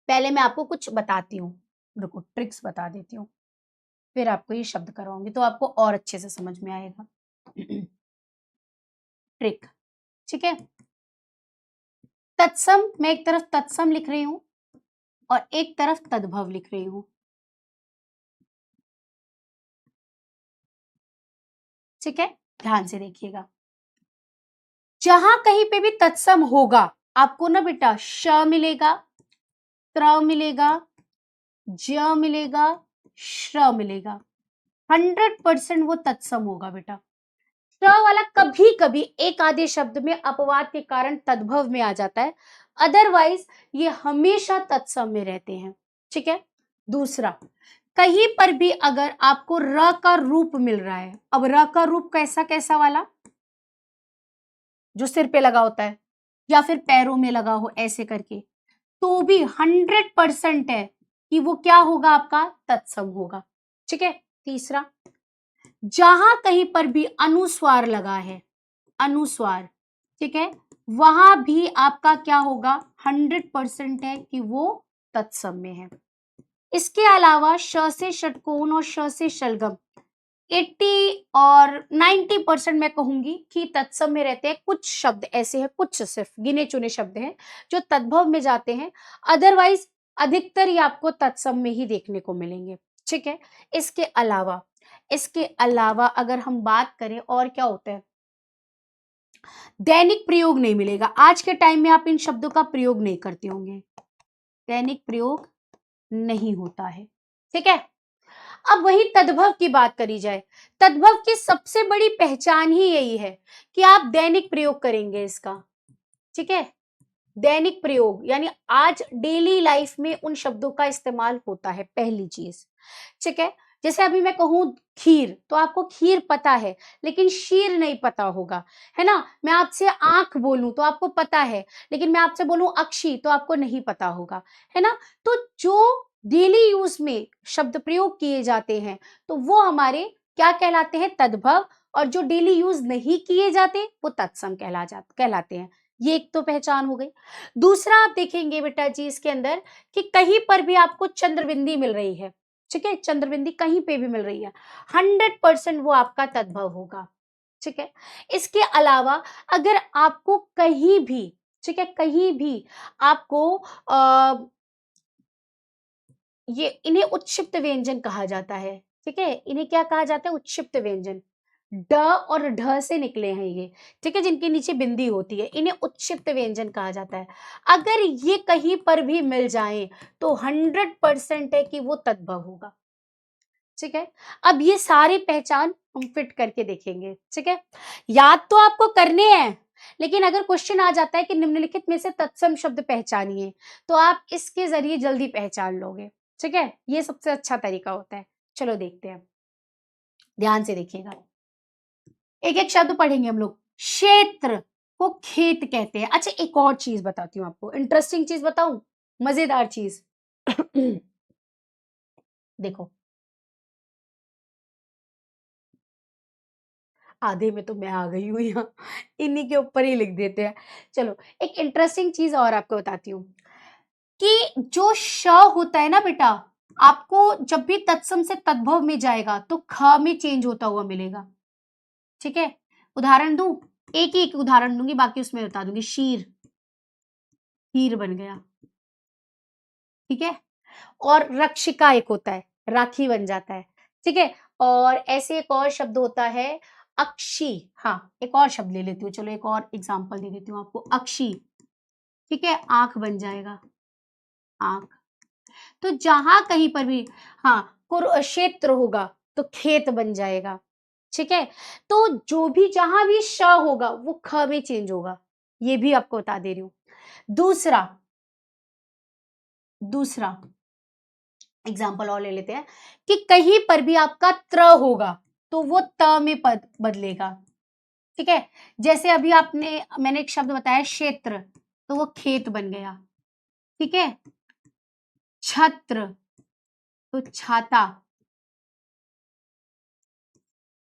पहले मैं आपको कुछ बताती हूँ, रुको ट्रिक्स बता देती हूँ, फिर आपको ये शब्द कराऊंगी तो आपको और अच्छे से समझ में आएगा। ट्रिक, ठीक है। तत्सम, मैं एक तरफ तत्सम लिख रही हूं और एक तरफ तद्भव लिख रही हूं, ठीक है, ध्यान से देखिएगा। जहां कहीं पे भी तत्सम होगा आपको ना बेटा श मिलेगा, त्र मिलेगा, ज मिलेगा, श्र मिलेगा, 100% वो तत्सम होगा बेटा। श वाला कभी कभी एक आधे शब्द में अपवाद के कारण तद्भव में आ जाता है, अदरवाइज ये हमेशा तत्सम में रहते हैं, ठीक है। दूसरा, कहीं पर भी अगर आपको र का रूप मिल रहा है, अब र का रूप कैसा कैसा वाला, जो सिर पे लगा होता है या फिर पैरों में लगा हो ऐसे करके, तो भी 100% है कि वो क्या होगा, आपका तत्सम होगा, ठीक है। तीसरा, जहां कहीं पर भी अनुस्वार लगा है, अनुस्वार, ठीक है, वहां भी आपका क्या होगा, 100% है कि वो तत्सम में है। इसके अलावा श से षटकोण और श से शलगम 80 और 90% मैं कहूंगी कि तत्सम में रहते हैं। कुछ शब्द ऐसे हैं, कुछ सिर्फ गिने चुने शब्द हैं जो तद्भव में जाते हैं, अदरवाइज अधिकतर ही आपको तत्सम में ही देखने को मिलेंगे, ठीक है। इसके अलावा अगर हम बात करें और क्या होता है, दैनिक प्रयोग नहीं मिलेगा। आज के टाइम में आप इन शब्दों का प्रयोग नहीं करते होंगे, दैनिक प्रयोग नहीं होता है, ठीक है। अब वही तद्भव की बात करी जाए, तद्भव की सबसे बड़ी पहचान ही यही है कि आप दैनिक प्रयोग करेंगे इसका, ठीक है। दैनिक प्रयोग यानी आज डेली लाइफ में उन शब्दों का इस्तेमाल होता है, पहली चीज, ठीक है। जैसे अभी मैं कहूं खीर, तो आपको खीर पता है लेकिन शीर नहीं पता होगा, है ना। मैं आपसे आंख बोलूं तो आपको पता है, लेकिन मैं आपसे बोलूं अक्षी तो आपको नहीं पता होगा, है ना। तो जो डेली यूज में शब्द प्रयोग किए जाते हैं तो वो हमारे क्या कहलाते हैं, तद्भव, और जो डेली यूज नहीं किए जाते वो तत्सम कहलाते हैं। ये एक तो पहचान हो गई। दूसरा आप देखेंगे बेटा जी इसके अंदर कि कहीं पर भी आपको चंद्रबिंदी मिल रही है, ठीक है, चंद्रबिंदी कहीं पे भी मिल रही है, 100% वो आपका तद्भव होगा। ठीक है, इसके अलावा अगर आपको कहीं भी, ठीक है, कहीं भी आपको ये इन्हें उत्क्षिप्त व्यंजन कहा जाता है। ठीक है, इन्हें क्या कहा जाता है? उत्क्षिप्त व्यंजन। ड और ढ से निकले हैं ये, ठीक है, जिनके नीचे बिंदी होती है, इन्हें उत्क्षिप्त व्यंजन कहा जाता है। अगर ये कहीं पर भी मिल जाए तो 100% है कि वो तद्भव होगा। ठीक है, अब ये सारी पहचान हम फिट करके देखेंगे। ठीक है, याद तो आपको करने हैं, लेकिन अगर क्वेश्चन आ जाता है कि निम्नलिखित में से तत्सम शब्द पहचानिए, तो आप इसके जरिए जल्दी पहचान लोगे। ठीक है, ये सबसे अच्छा तरीका होता है। चलो देखते हैं, ध्यान से देखिएगा, एक एक शब्द पढ़ेंगे हम लोग। क्षेत्र को खेत कहते हैं। अच्छा, एक और चीज बताती हूँ आपको, इंटरेस्टिंग चीज बताऊं, मजेदार चीज। देखो, आधे में तो मैं आ गई हूँ यहाँ, इन्हीं के ऊपर ही लिख देते हैं। चलो, एक इंटरेस्टिंग चीज और आपको बताती हूँ कि जो श होता है ना बेटा, आपको जब भी तत्सम से तद्भव में जाएगा तो ख में चेंज होता हुआ मिलेगा। ठीक है, उदाहरण दूं, एक ही एक उदाहरण दूंगी, बाकी उसमें बता दूंगी। शीर, हीर बन गया। ठीक है, और रक्षिका एक होता है, राखी बन जाता है। ठीक है, और ऐसे एक और शब्द होता है अक्षी। हाँ, एक और शब्द ले लेती हूँ, चलो एक और एग्जांपल दे देती हूँ आपको, अक्षी। ठीक है, आंख बन जाएगा, आंख। तो जहां कहीं पर भी, हाँ, कुरुक्षेत्र होगा तो खेत बन जाएगा। ठीक है, तो जो भी जहां भी श होगा वो ख में चेंज होगा, ये भी आपको बता दे रही हूं। दूसरा, दूसरा एग्जाम्पल और ले लेते हैं कि कहीं पर भी आपका त्र होगा तो वो त में पद बदलेगा। ठीक है, जैसे अभी मैंने एक शब्द बताया क्षेत्र, तो वो खेत बन गया। ठीक है, छत्र तो छाता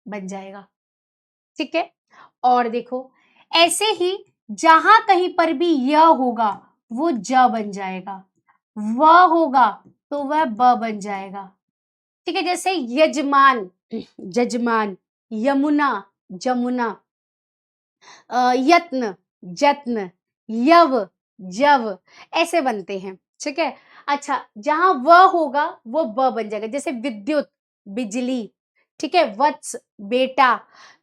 बन जाएगा। ठीक है, और देखो, ऐसे ही जहां कहीं पर भी य होगा वो ज बन जाएगा, व होगा तो वह ब बन जाएगा। ठीक है, जैसे यजमान, जजमान, यमुना, जमुना, यत्न, जत्न, यव, जव, ऐसे बनते हैं। ठीक है, अच्छा, जहां व होगा वो ब बन जाएगा, जैसे विद्युत, बिजली। ठीक है, वत्स, बेटा।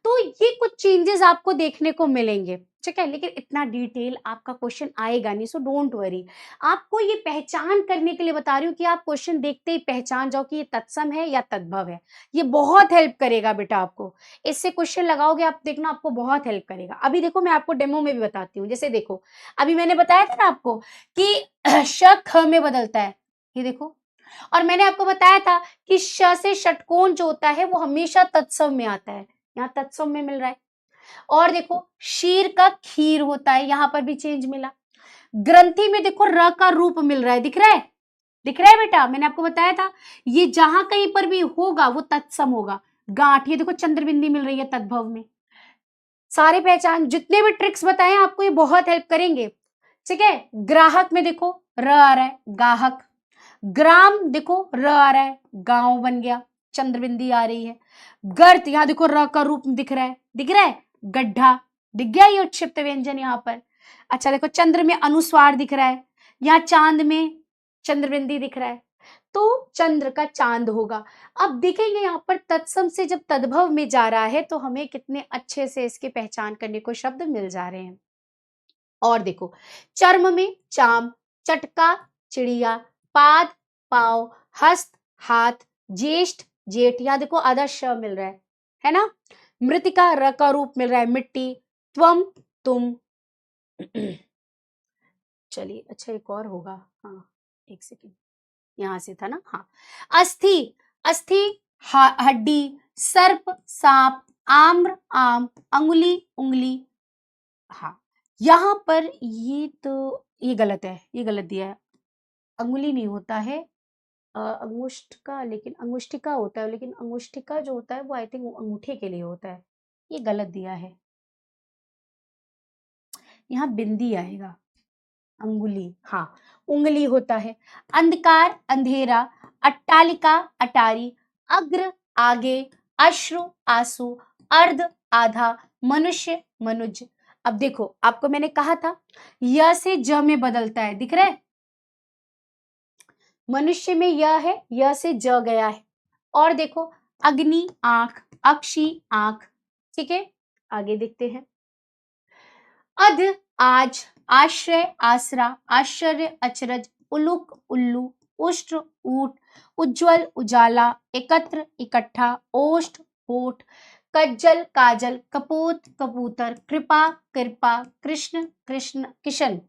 तो ये कुछ चेंजेस आपको देखने को मिलेंगे। ठीक है, लेकिन इतना डिटेल आपका क्वेश्चन आएगा नहीं, सो डोंट वरी। आपको ये पहचान करने के लिए बता रही हूँ कि आप क्वेश्चन देखते ही पहचान जाओ कि ये तत्सम है या तद्भव है। ये बहुत हेल्प करेगा बेटा आपको, इससे क्वेश्चन लगाओगे आप, देखना आपको बहुत हेल्प करेगा। अभी देखो, मैं आपको डेमो में भी बताती हूँ। जैसे देखो, अभी मैंने बताया था ना आपको कि श ख में बदलता है, ये देखो। और मैंने आपको बताया था कि श से षटकोण जो होता है वो हमेशा तत्सम में आता है, यहाँ तत्सम में मिल रहा है। और देखो, शीर का खीर होता है, यहाँ पर भी चेंज मिला। ग्रंथि में देखो र का रूप मिल रहा है, दिख रहा है, दिख रहा है बेटा, मैंने आपको बताया था ये जहां कहीं पर भी होगा वो तत्सम होगा। गांठ, ये देखो चंद्रबिंदी मिल रही है तद्भव में। सारे पहचान, जितने भी ट्रिक्स बताए हैं आपको ये बहुत हेल्प करेंगे। ठीक है, ग्राहक में देखो र आ रहा है, गाहक। ग्राम देखो र आ रहा है, गांव बन गया, चंद्रबिंदी आ रही है। गर्त, यहाँ देखो र का रूप दिख रहा है, दिख रहा है, गड्ढा, दिख गया ये उत्क्षिप्त व्यंजन यहाँ पर। अच्छा देखो, चंद्र में अनुस्वार दिख रहा है, यहाँ चांद में चंद्रबिंदी दिख रहा है, तो चंद्र का चांद होगा। अब देखेंगे यहाँ पर तत्सम से जब तद्भव में जा रहा है तो हमें कितने अच्छे से इसकी पहचान करने को शब्द मिल जा रहे हैं। और देखो, चर्म में चाम, चटका चिड़िया, पाद पाव, हस्त हाथ, ज्येष्ठ जेठ, यहाँ देखो आधा श मिल रहा है ना। मृतिका र का रूप मिल रहा है, मिट्टी। त्वम, तुम। चलिए, अच्छा एक और होगा, हाँ, एक सेकेंड, यहां से था ना, हाँ। अस्थि, अस्थि हड्डी, सर्प सांप, आम्र आम, अंगुली उंगली। हाँ, यहाँ पर ये तो ये गलत है, ये गलत दिया है, अंगुली नहीं होता है, अंगुष्ठ का, लेकिन अंगुष्ठिका होता है, लेकिन अंगुष्ठिका जो होता है वो आई थिंक अंगूठे के लिए होता है, ये गलत दिया है, यहाँ बिंदी आएगा, अंगुली, हाँ, उंगली होता है। अंधकार, अंधेरा, अट्टालिका अटारी, अग्र आगे, अश्रु आंसू, अर्ध आधा, मनुष्य मनुज। अब देखो आपको मैंने कहा था य से ज में बदलता है, दिख रहा है, मनुष्य में य है, य से ज गया है। और देखो अग्नि आंख, अक्षी आंख, ठीक है। आगे देखते हैं, अध आज, आश्रय आसरा, आश्चर्य अचरज, उलुक उल्लू, उष्ट्र ऊट, उज्ज्वल उजाला, एकत्र इकट्ठा, ओष्ठ होठ, कज्जल काजल, कपूत कबूतर, कृपा कृपा, कृष्ण कृष्ण किशन।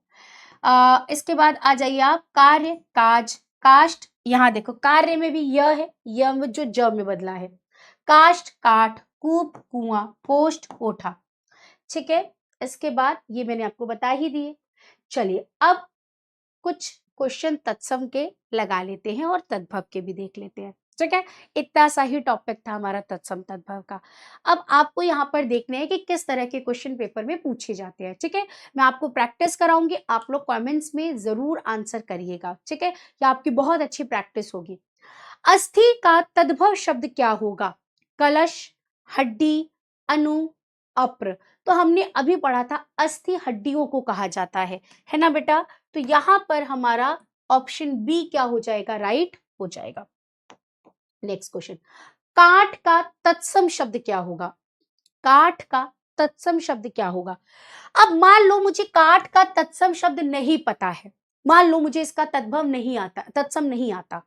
इसके बाद आ जाइए आप, कार्य काज, काष्ठ, यहाँ देखो कार्य में भी यह है, यह में जो ज में बदला है, काष्ठ काठ, कूप कुआं, कोष्ठ कोठा, ठीक है। इसके बाद ये मैंने आपको बता ही दिए। चलिए अब कुछ क्वेश्चन तत्सम के लगा लेते हैं और तद्भव के भी देख लेते हैं, ठीक है। इतना सा ही टॉपिक था हमारा तत्सम तद्भव का। अब आपको यहाँ पर देखना है कि किस तरह के क्वेश्चन पेपर में पूछे जाते हैं, ठीक है। मैं आपको प्रैक्टिस कराऊंगी, आप लोग कमेंट्स में जरूर आंसर करिएगा, ठीक है। ये आपकी बहुत अच्छी प्रैक्टिस होगी। अस्थि का तद्भव शब्द क्या होगा? कलश, हड्डी, अनु, अप्र। तो हमने अभी पढ़ा था अस्थि हड्डियों को कहा जाता है ना बेटा। तो यहां पर हमारा ऑप्शन बी क्या हो जाएगा? राइट हो जाएगा। नेक्स्ट क्वेश्चन, काठ का तत्सम शब्द क्या होगा? काठ का तत्सम शब्द क्या होगा? अब मान लो मुझे काठ का तत्सम शब्द नहीं पता है, मान लो मुझे इसका तद्भव नहीं आता, तत्सम नहीं आता,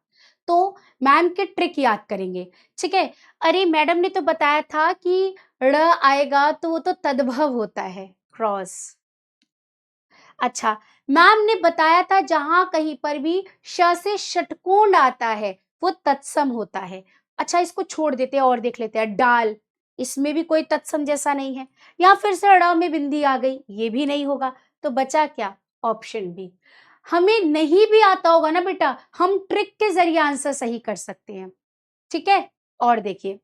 तो मैम के ट्रिक याद करेंगे, ठीक है। अरे मैडम ने तो बताया था कि ड़ आएगा तो वो तो तद्भव होता है, क्रॉस। अच्छा, मैम ने बताया था जहां कहीं पर भी श से षटकोण आता है वो तत्सम होता है। अच्छा इसको छोड़ देते हैं और देख लेते हैं, डाल, इसमें भी कोई तत्सम जैसा नहीं है। या फिर से ड़ में बिंदी आ गई, ये भी नहीं होगा। तो बचा क्या? Option B. हमें नहीं भी आता होगा ना बेटा, हम ट्रिक के जरिए आंसर सही कर सकते हैं, ठीक है। और देखिए,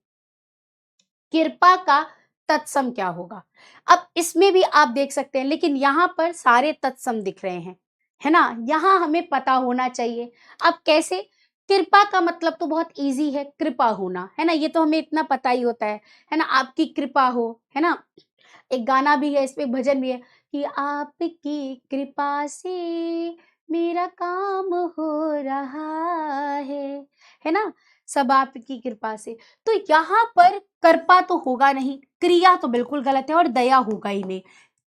कृपा का तत्सम क्या होगा? अब इसमें भी आप देख सकते हैं, लेकिन यहाँ पर सारे तत्सम दिख रहे हैं, है ना। यहाँ हमें पता होना चाहिए। अब कैसे? कृपा का मतलब तो बहुत इजी है, कृपा होना, है ना, ये तो हमें इतना पता ही होता है ना, आपकी कृपा हो, है ना। एक गाना भी है, इसमें भजन भी है कि आपकी कृपा से मेरा काम हो रहा है ना, सब आपकी कृपा से। तो यहाँ पर कृपा तो होगा नहीं, क्रिया तो बिल्कुल गलत है, और दया होगा ही नहीं।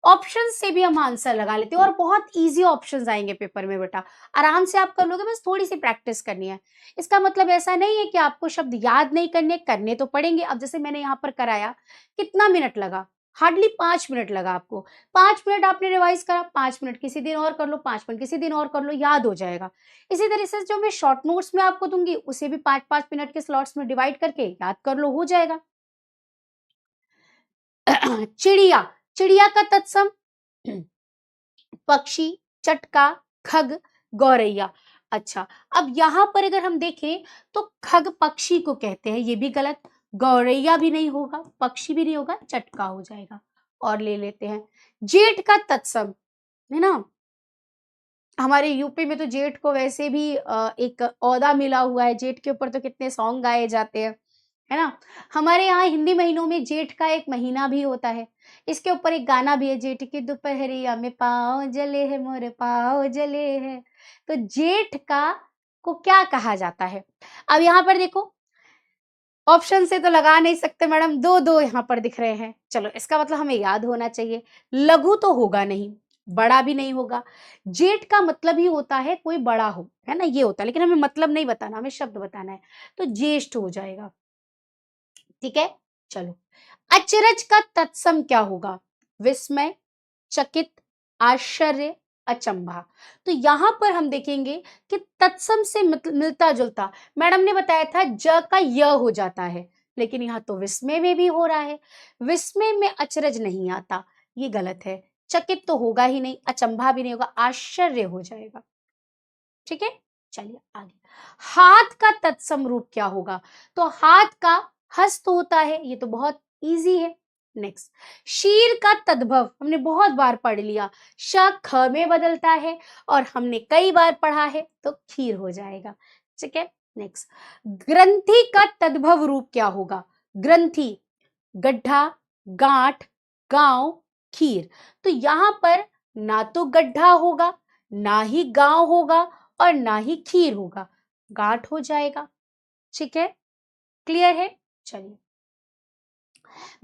ऑप्शन से भी हम आंसर लगा लेते हैं, और बहुत इजी ऑप्शंस आएंगे पेपर में बेटा, आराम से आप कर लोगे, बस थोड़ी सी प्रैक्टिस करनी है। इसका मतलब ऐसा नहीं है कि आपको शब्द याद नहीं करने, करने तो पड़ेंगे। अब जैसे मैंने यहाँ पर कराया, कितना मिनट लगा? हार्डली 5 मिनट लगा आपको। 5 मिनट आपने रिवाइज करा, 5 मिनट किसी दिन और कर लो, 5 मिनट किसी दिन और कर लो, याद हो जाएगा। इसी तरह से जो मैं शॉर्ट नोट्स में आपको दूंगी, उसे भी 5-5 मिनट के स्लॉट्स में डिवाइड करके याद कर लो, हो जाएगा। चिड़िया, चिड़िया का तत्सम पक्षी, चटका, खग, गौरैया। अच्छा, अब यहां पर अगर हम देखें तो खग पक्षी को कहते हैं, ये भी गलत। गौरैया भी नहीं होगा, पक्षी भी नहीं होगा, चटका हो जाएगा। और ले लेते हैं जेठ का तत्सम, है ना। हमारे यूपी में तो जेठ को वैसे भी एक ओहदा मिला हुआ है, जेठ के ऊपर तो कितने सॉन्ग गाए जाते हैं, है ना। हमारे यहाँ हिंदी महीनों में जेठ का एक महीना भी होता है, इसके ऊपर एक गाना भी है, जेठ की दोपहरिया में पाँव जले है मोरे पाँव जले है। तो जेठ का को क्या कहा जाता है? अब यहाँ पर देखो, ऑप्शन से तो लगा नहीं सकते मैडम, दो दो यहाँ पर दिख रहे हैं, चलो इसका मतलब हमें याद होना चाहिए। लघु तो होगा नहीं, बड़ा भी नहीं होगा। जेठ का मतलब ही होता है कोई बड़ा हो, है ना, ये होता है, लेकिन हमें मतलब नहीं बताना, हमें शब्द बताना है, तो ज्येष्ठ हो जाएगा, ठीक है। चलो, अचरज का तत्सम क्या होगा? विस्मय, चकित, आश्चर्य, अचंभा। तो यहां पर हम देखेंगे कि तत्सम से मिलता जुलता, मैडम ने बताया था ज का य हो जाता है, लेकिन यहाँ तो विस्मय में भी हो रहा है। विस्मय में अचरज नहीं आता, ये गलत है। चकित तो होगा ही नहीं, अचंभा भी नहीं होगा, आश्चर्य हो जाएगा, ठीक है। चलिए आगे, हाथ का तत्सम रूप क्या होगा? तो हाथ का हस्त होता है, ये तो बहुत इजी है। नेक्स्ट, शीर का तद्भव हमने बहुत बार पढ़ लिया, श ख में बदलता है, और हमने कई बार पढ़ा है, तो खीर हो जाएगा, ठीक है। नेक्स्ट, ग्रंथि का तद्भव रूप क्या होगा? ग्रंथि, गड्ढा, गांठ, गांव, खीर। तो यहां पर ना तो गड्ढा होगा, ना ही गांव होगा और ना ही खीर होगा, गांठ हो जाएगा। ठीक है, क्लियर है? चलिए,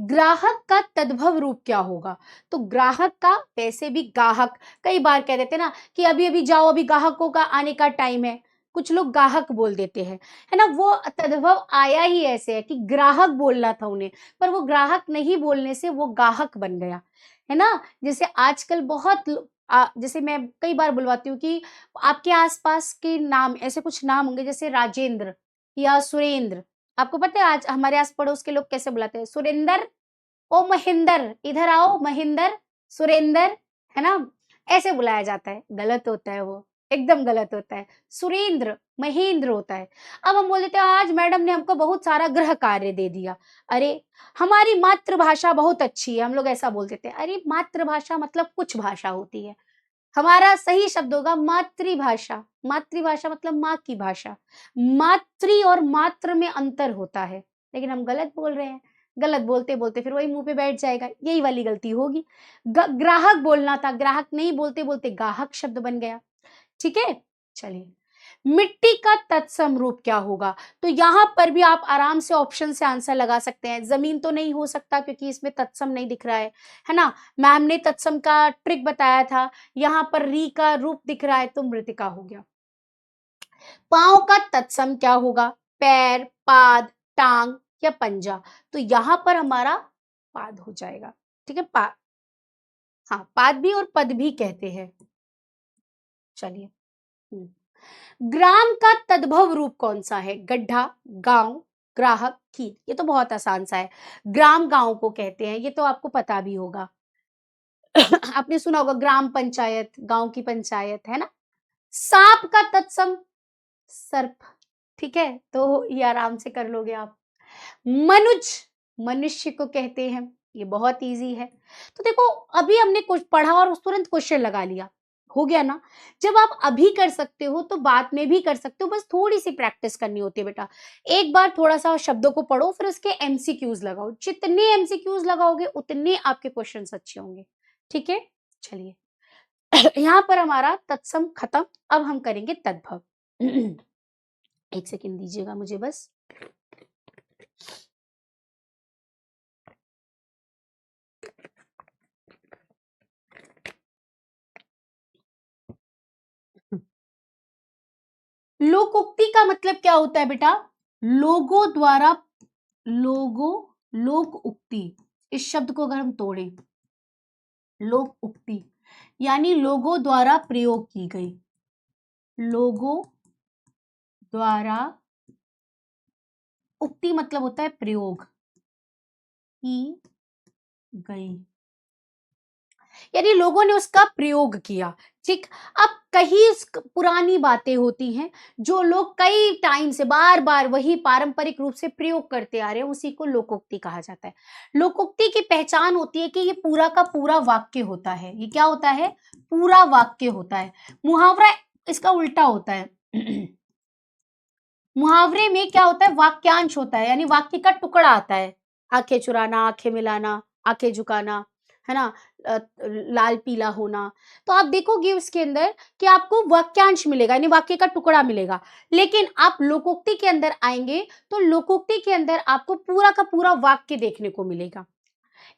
ग्राहक का तद्भव रूप क्या होगा? तो ग्राहक का वैसे भी गाहक, कई बार कह देते हैं ना कि अभी अभी जाओ, अभी ग्राहकों का आने का टाइम है, कुछ लोग गाहक बोल देते हैं, है ना। वो तद्भव आया ही ऐसे है कि ग्राहक बोलना था उन्हें, पर वो ग्राहक नहीं बोलने से वो गाहक बन गया, है ना। जैसे आजकल बहुत जैसे मैं कई बार बुलवाती हूँ कि आपके आसपास के नाम, ऐसे कुछ नाम होंगे जैसे राजेंद्र या सुरेंद्र। आपको पता है आज हमारे आस पड़ोस के लोग कैसे बुलाते हैं? सुरेंदर, ओ महेंद्र, इधर आओ महेंद्र, सुरेंद्र, है ना, ऐसे बुलाया जाता है। गलत होता है वो, एकदम गलत होता है। सुरेंद्र, महेंद्र होता है। अब हम बोल देते हैं आज मैडम ने हमको बहुत सारा गृह कार्य दे दिया। अरे हमारी मातृभाषा बहुत अच्छी है, हम लोग ऐसा बोल देते हैं। अरे मातृभाषा मतलब कुछ भाषा होती है, हमारा सही शब्द होगा मातृभाषा। मातृभाषा मतलब माँ की भाषा। मातृ और मात्र में अंतर होता है, लेकिन हम गलत बोल रहे हैं। गलत बोलते बोलते फिर वही मुंह पे बैठ जाएगा, यही वाली गलती होगी। ग्राहक बोलना था, ग्राहक नहीं बोलते बोलते गाहक शब्द बन गया। ठीक है, चलिए, मिट्टी का तत्सम रूप क्या होगा? तो यहां पर भी आप आराम से ऑप्शन से आंसर लगा सकते हैं। जमीन तो नहीं हो सकता क्योंकि इसमें तत्सम नहीं दिख रहा है ना। मैम ने तत्सम का ट्रिक बताया था, यहां पर री का रूप दिख रहा है तो मृतिका हो गया। पांव का तत्सम क्या होगा? पैर, पाद, टांग या पंजा। तो यहां पर हमारा पाद हो जाएगा। ठीक है, हाँ, पाद भी और पद भी कहते हैं। चलिए, ग्राम का तद्भव रूप कौन सा है? गड्ढा, गांव, ग्राहक, खीर। ये तो बहुत आसान सा है। ग्राम गांव को कहते हैं, ये तो आपको पता भी होगा। आपने सुना होगा ग्राम पंचायत, गांव की पंचायत, है ना। सांप का तत्सम सर्प। ठीक है, तो ये आराम से कर लोगे आप। मनुज, मनुष्य को कहते हैं, ये बहुत इजी है। तो देखो अभी हमने कुछ पढ़ा और तुरंत क्वेश्चन लगा लिया, हो गया ना। जब आप अभी कर सकते हो तो बाद में भी कर सकते हो, बस थोड़ी सी प्रैक्टिस करनी होती है बेटा। एक बार थोड़ा सा शब्दों को पढ़ो, फिर उसके एमसीक्यूज लगाओ। जितने एमसीक्यूज लगाओगे उतने आपके क्वेश्चन अच्छे होंगे। ठीक है, चलिए, यहाँ पर हमारा तत्सम खत्म। अब हम करेंगे तद्भव। एक सेकेंड दीजिएगा मुझे बस। लोकोक्ति का मतलब क्या होता है बेटा? लोगों द्वारा, लोगो, लोक उक्ति। इस शब्द को अगर हम तोड़ें, लोक उक्ति यानी लोगों द्वारा प्रयोग की गई, लोगों द्वारा, उक्ति मतलब होता है प्रयोग की गई, यानी लोगों ने उसका प्रयोग किया। ठीक, अब कई पुरानी बातें होती हैं जो लोग कई टाइम से बार बार वही पारंपरिक रूप से प्रयोग करते आ रहे हैं, उसी को लोकोक्ति कहा जाता है। लोकोक्ति की पहचान होती है कि ये पूरा का पूरा वाक्य होता है। ये क्या होता है? पूरा वाक्य होता है। मुहावरा इसका उल्टा होता है। मुहावरे में क्या होता है? वाक्यांश होता है, यानी वाक्य का टुकड़ा आता है। आंखें चुराना, आंखें मिलाना, आंखें झुकाना, है ना, लाल पीला होना। तो आप देखोगे उसके अंदर कि आपको वाक्यांश मिलेगा, यानी वाक्य का टुकड़ा मिलेगा। लेकिन आप लोकोक्ति के अंदर आएंगे तो लोकोक्ति के अंदर आपको पूरा का पूरा वाक्य देखने को मिलेगा।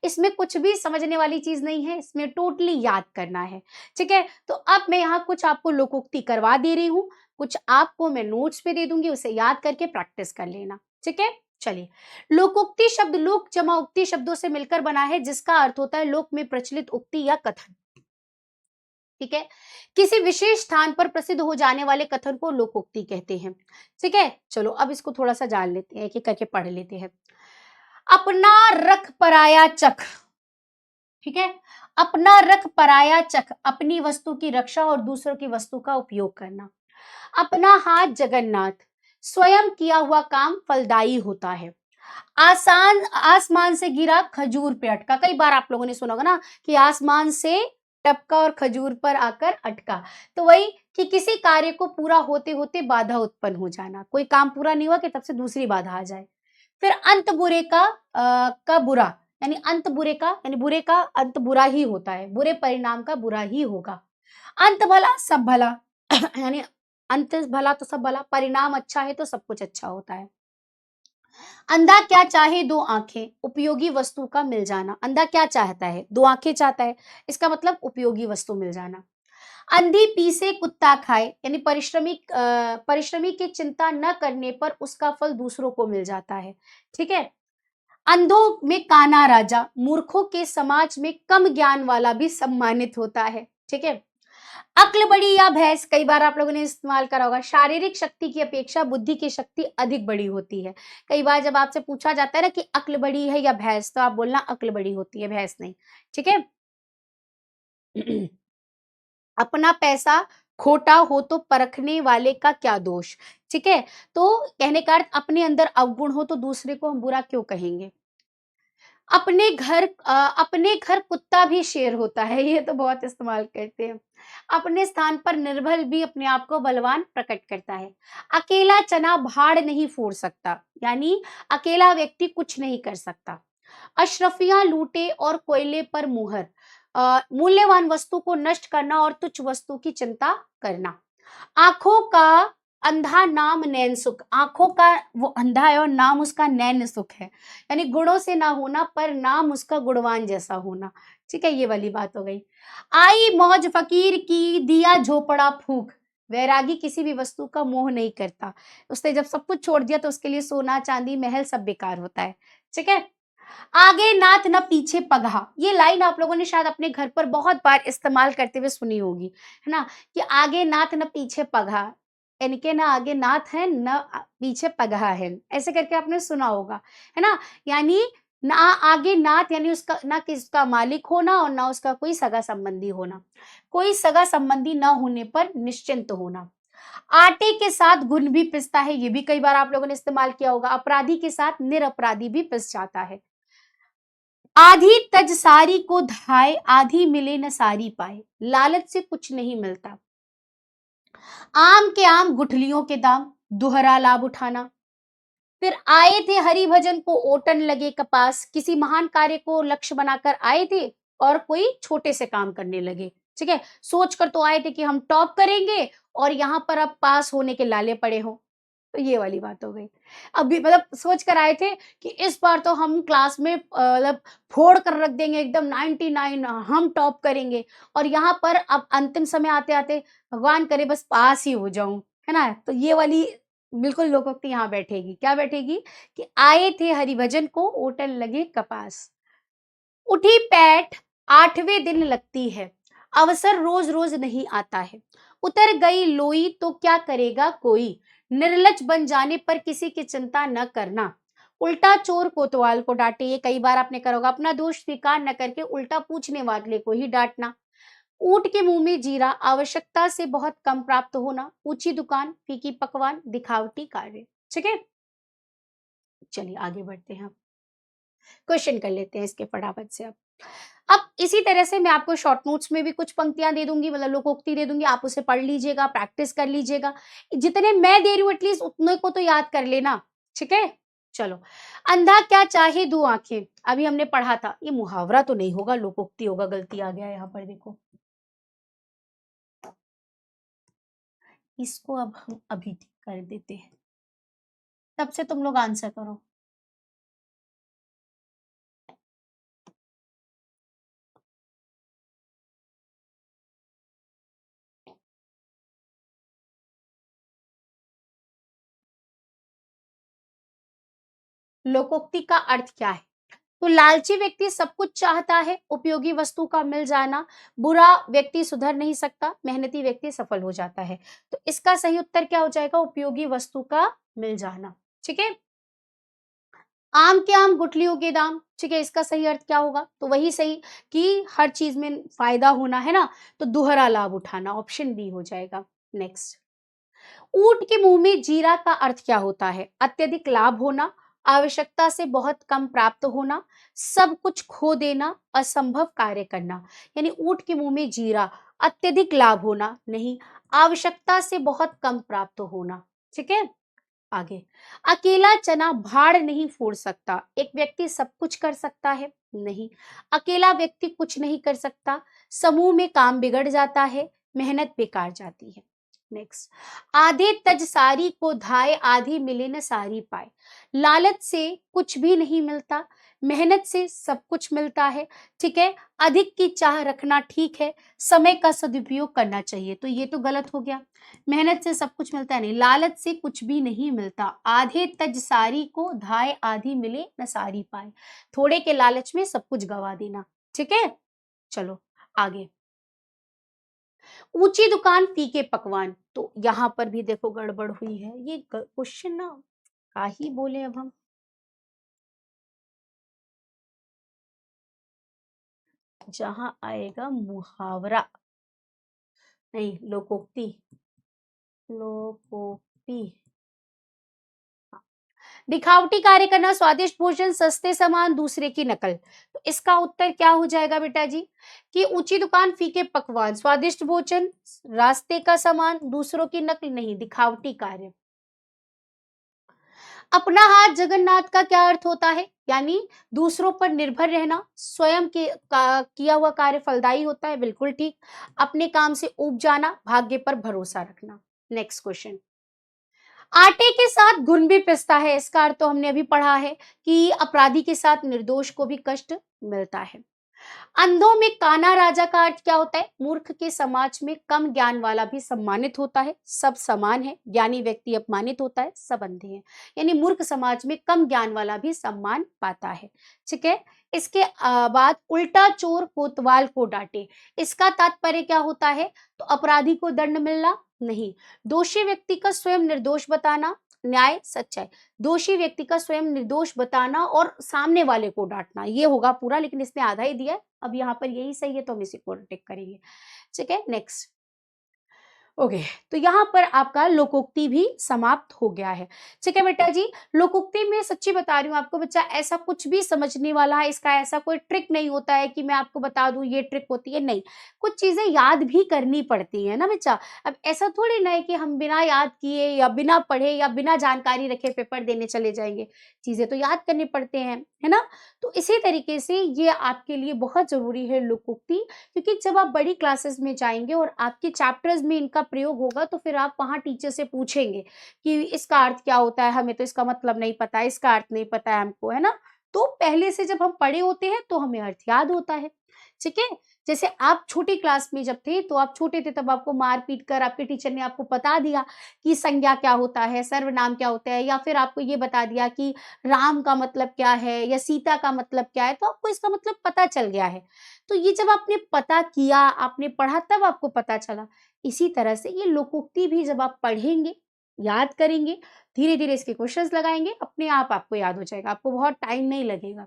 इसमें कुछ भी समझने वाली चीज नहीं है, इसमें टोटली याद करना है। ठीक है, तो अब मैं यहाँ कुछ आपको लोकोक्ति करवा दे रही हूँ, कुछ आपको मैं नोट्स पे दे दूंगी, उसे याद करके प्रैक्टिस कर लेना। ठीक है, चलिए, लोकोक्ति शब्द लोक जमा उक्ति शब्दों से मिलकर बना है, जिसका अर्थ होता है लोक में प्रचलित उक्ति या कथन। ठीक है, किसी विशेष स्थान पर प्रसिद्ध हो जाने वाले कथन को लोकोक्ति कहते हैं। ठीक है, चलो अब इसको थोड़ा सा जान लेते हैं, एक एक करके पढ़ लेते हैं। अपना रख पराया चख। ठीक है, अपना रख पराया चख, अपनी वस्तु की रक्षा और दूसरों की वस्तु का उपयोग करना। अपना हाथ जगन्नाथ, स्वयं किया हुआ काम फलदायी होता है। आसान, आसमान से गिरा खजूर पे अटका। कई बार आप लोगों ने सुना होगा ना कि आसमान से टपका और खजूर पर आकर अटका। तो वही कि किसी कार्य को पूरा होते होते बाधा उत्पन्न हो जाना, कोई काम पूरा नहीं हुआ कि तब से दूसरी बाधा आ जाए। फिर अंत बुरे का बुरा, यानी अंत बुरे का, यानी बुरे का अंत बुरा ही होता है, बुरे परिणाम का बुरा ही होगा। अंत भला सब भला यानी अंत भला तो सब भला, परिणाम अच्छा है तो सब कुछ अच्छा होता है। अंधा क्या चाहे दो आंखें, उपयोगी वस्तु का मिल जाना। अंधा क्या चाहता है? दो आंखें चाहता है, इसका मतलब उपयोगी वस्तु मिल जाना। अंधी पीसे कुत्ता खाए, यानी परिश्रमी की चिंता न करने पर उसका फल दूसरों को मिल जाता है। ठीक है। अंधों में काना राजा, मूर्खों के समाज में कम ज्ञान वाला भी सम्मानित होता है। ठीक है। अक्ल बड़ी या भैंस, कई बार आप लोगों ने इस्तेमाल करा होगा। शारीरिक शक्ति की अपेक्षा बुद्धि की शक्ति अधिक बड़ी होती है। कई बार जब आपसे पूछा जाता है ना कि अक्ल बड़ी है या भैंस, तो आप बोलना अक्ल बड़ी होती है, भैंस नहीं। ठीक है। अपना पैसा खोटा हो तो परखने वाले का क्या दोष। ठीक है। तो कहने का अर्थ, अपने अंदर अवगुण हो तो दूसरे को हम बुरा क्यों कहेंगे। अपने घर कुत्ता भी शेर होता है, ये तो बहुत इस्तेमाल करते हैं। अपने स्थान पर निर्बल भी अपने आप को बलवान प्रकट करता है। अकेला चना भाड़ नहीं फोड़ सकता, यानी अकेला व्यक्ति कुछ नहीं कर सकता। अशरफियां लूटे और कोयले पर मुहर, मूल्यवान वस्तु को नष्ट करना और तुच्छ वस्तु की चिंता करना। आंखों का अंधा नाम नैन सुख, आंखों का वो अंधा है और नाम उसका नैन सुख है, यानी गुणों से ना होना पर नाम उसका गुणवान जैसा होना। ठीक है, ये वाली बात हो गई। आई मौज फकीर की, दिया झोपड़ा फूक। वैरागी किसी भी वस्तु का मोह नहीं करता, उसने जब सब कुछ छोड़ दिया तो उसके लिए सोना चांदी महल सब बेकार होता है। ठीक है। आगे नाथ न पीछे पगहा, ये लाइन आप लोगों ने शायद अपने घर पर बहुत बार इस्तेमाल करते हुए सुनी होगी, है ना, कि आगे नाथ न पीछे पगहा, इनके ना आगे नाथ है न पीछे पगहा है, ऐसे करके आपने सुना होगा, है ना। यानी ना आगे नाथ, यानी उसका ना किसका मालिक होना और ना उसका कोई सगा संबंधी होना, कोई सगा संबंधी ना होने पर निश्चिंत होना। आटे के साथ गुण भी पिसता है, ये भी कई बार आप लोगों ने इस्तेमाल किया होगा। अपराधी के साथ निरपराधी भी पिस जाता है। आधी तज सारी को धाए, आधी मिले न सारी पाए, लालच से कुछ नहीं मिलता। आम के आम गुठलियों के दाम, दोहरा लाभ उठाना। फिर आए थे हरि भजन को ओटन लगे कपास, किसी महान कार्य को लक्ष्य बनाकर आए थे और कोई छोटे से काम करने लगे। ठीक है, सोच कर तो आए थे कि हम टॉप करेंगे और यहाँ पर अब पास होने के लाले पड़े हो, तो ये वाली बात हो गई। अभी मतलब सोच कर आए थे कि इस बार तो हम क्लास में मतलब फोड़ कर रख देंगे एकदम 99, हम टॉप करेंगे, और यहाँ पर अब अंतिम समय आते आते भगवान करे बस पास ही हो जाऊं, है ना। तो ये वाली बिल्कुल लोकोक्ति यहाँ बैठेगी, क्या बैठेगी कि आए थे हरिभजन को ओटन लगे कपास। उठी पैठ आठवें दिन लगती है, अवसर रोज रोज नहीं आता है। उतर गई लोई तो क्या करेगा कोई, निर्लज बन जाने पर किसी की चिंता न करना। उल्टा चोर कोतवाल को डांटे, ये कई बार आपने करा होगा। अपना दोष स्वीकार न करके उल्टा पूछने वाले को ही डांटना। ऊंट के मुंह में जीरा, आवश्यकता से बहुत कम प्राप्त होना। ऊंची दुकान फीकी पकवान, दिखावटी कार्य। ठीक है, चलिए आगे बढ़ते हैं। क्वेश्चन कर लेते हैं इसके फटाफट से। अब इसी तरह से मैं आपको शॉर्ट नोट्स में भी कुछ पंक्तियां दे दूंगी, मतलब लोकोक्ति दे दूंगी, आप उसे पढ़ लीजिएगा, प्रैक्टिस कर लीजिएगा। जितने मैं दे रही हूँ एटलीस्ट उतने को तो याद कर लेना। ठीक है, चलो। अंधा क्या चाहे दो आंखें, अभी हमने पढ़ा था, ये मुहावरा तो नहीं होगा, लोकोक्ति होगा, गलती आ गया यहाँ पर, देखो इसको अब हम अभी ठीक कर देते हैं, तब से तुम लोग आंसर करो। लोकोक्ति का अर्थ क्या है? तो लालची व्यक्ति सब कुछ चाहता है, उपयोगी वस्तु का मिल जाना, बुरा व्यक्ति सुधर नहीं सकता, मेहनती व्यक्ति सफल हो जाता है। तो इसका सही उत्तर क्या हो जाएगा? उपयोगी वस्तु का मिल जाना। ठीक है। आम के आम गुठलियों के दाम, ठीक है, इसका सही अर्थ क्या होगा? तो वही सही कि हर चीज में फायदा होना, है ना, तो दोहरा लाभ उठाना, ऑप्शन बी हो जाएगा। नेक्स्ट, ऊंट के मुंह में जीरा का अर्थ क्या होता है? अत्यधिक लाभ होना, आवश्यकता से बहुत कम प्राप्त होना, सब कुछ खो देना, असंभव कार्य करना। यानी ऊँट के मुँह में जीरा, अत्यधिक लाभ होना, नहीं, आवश्यकता से बहुत कम प्राप्त होना। ठीक है? आगे, अकेला चना भाड़ नहीं फोड़ सकता। एक व्यक्ति सब कुछ कर सकता है? नहीं, अकेला व्यक्ति कुछ नहीं कर सकता। समूह में काम बिगड़ जाता है, मेहनत बेकार जाती है। नेक्स्ट, आधे तज सारी को धाए, आधी मिले न सारी पाए। लालच से कुछ भी नहीं मिलता, मेहनत से सब कुछ मिलता है। ठीक है, अधिक की चाह रखना ठीक है, समय का सदुपयोग करना चाहिए। तो ये तो गलत हो गया, मेहनत से सब कुछ मिलता नहीं, लालच से कुछ भी नहीं मिलता। आधे तज सारी को धाए, आधी मिले न सारी पाए। थोड़े के लालच में सब कुछ गवा देना। ठीक है, चलो आगे। ऊंची दुकान फीके पकवान, तो यहाँ पर भी देखो गड़बड़ हुई है। ये क्वेश्चन ना क्या ही बोले अब हम। जहां आएगा मुहावरा, नहीं, लोकोक्ति, लोकोक्ति। दिखावटी कार्य करना, स्वादिष्ट भोजन, सस्ते सामान, दूसरे की नकल। तो इसका उत्तर क्या हो जाएगा बेटा जी? कि ऊंची दुकान फीके पकवान, स्वादिष्ट भोजन, रास्ते का सामान, दूसरों की नकल, नहीं, दिखावटी कार्य। अपना हाथ जगन्नाथ का क्या अर्थ होता है? यानी दूसरों पर निर्भर रहना, स्वयं के किया हुआ कार्य फलदायी होता है, बिल्कुल ठीक। अपने काम से ऊब जाना, भाग्य पर भरोसा रखना। नेक्स्ट क्वेश्चन, आटे के साथ घुन भी पिसता है। इसका अर्थ तो हमने अभी पढ़ा है कि अपराधी के साथ निर्दोष को भी कष्ट मिलता है। अंधों में काना राजा का अर्थ क्या होता है? मूर्ख के समाज में कम ज्ञान वाला भी सम्मानित होता है, सब समान है, ज्ञानी व्यक्ति अपमानित होता है, सब अंधे हैं। यानी मूर्ख समाज में कम ज्ञान वाला भी सम्मान पाता है। ठीक है, इसके बाद उल्टा चोर कोतवाल को डांटे। इसका तात्पर्य क्या होता है? तो अपराधी को दंड मिलना, नहीं, दोषी व्यक्ति का स्वयं निर्दोष बताना, न्याय सच्चाई। दोषी व्यक्ति का स्वयं निर्दोष बताना और सामने वाले को डांटना, ये होगा पूरा, लेकिन इसने आधा ही दिया है। अब यहाँ पर यही सही है तो हम इसी को टिक करेंगे। ठीक है, नेक्स्ट। ओके, तो यहाँ पर आपका लोकोक्ति भी समाप्त हो गया है। ठीक है बेटा जी, लोकोक्ति में सच्ची बता रही हूँ आपको बच्चा, ऐसा कुछ भी समझने वाला है, इसका ऐसा कोई ट्रिक नहीं होता है कि मैं आपको बता दूं ये ट्रिक होती है, नहीं। कुछ चीजें याद भी करनी पड़ती है ना बच्चा। अब ऐसा थोड़ी ना है कि हम बिना याद किए या बिना पढ़े या बिना जानकारी रखे पेपर देने चले जाएंगे। चीजें तो याद करनी पड़ते हैं, है ना। तो इसी तरीके से ये आपके लिए बहुत जरूरी है लोकोक्ति, क्योंकि जब आप बड़ी क्लासेस में जाएंगे और आपके चैप्टर्स में इनका प्रयोग होगा तो फिर आप वहाँ टीचर से पूछेंगे कि इसका अर्थ क्या होता है, हमें तो इसका मतलब नहीं पता है, इसका अर्थ नहीं पता है हमको, है ना। तो पहले से जब हम पढ़े होते हैं तो हमें अर्थ याद होता है। ठीक है, जैसे आप छोटी क्लास में जब थे तो आप छोटे थे तब आपको मार पीट कर आपके टीचर ने आपको बता दिया कि संज्ञा क्या होता है, सर्वनाम क्या होता है, या फिर आपको ये बता दिया कि राम का मतलब क्या है या सीता का मतलब क्या है, तो आपको इसका मतलब पता चल गया है। तो ये जब आपने पता किया, आपने पढ़ा, तब आपको पता चला। इसी तरह से ये लोकोक्ति भी जब आप पढ़ेंगे, याद करेंगे, धीरे धीरे इसके क्वेश्चंस लगाएंगे, अपने आप आपको याद हो जाएगा, आपको बहुत टाइम नहीं लगेगा।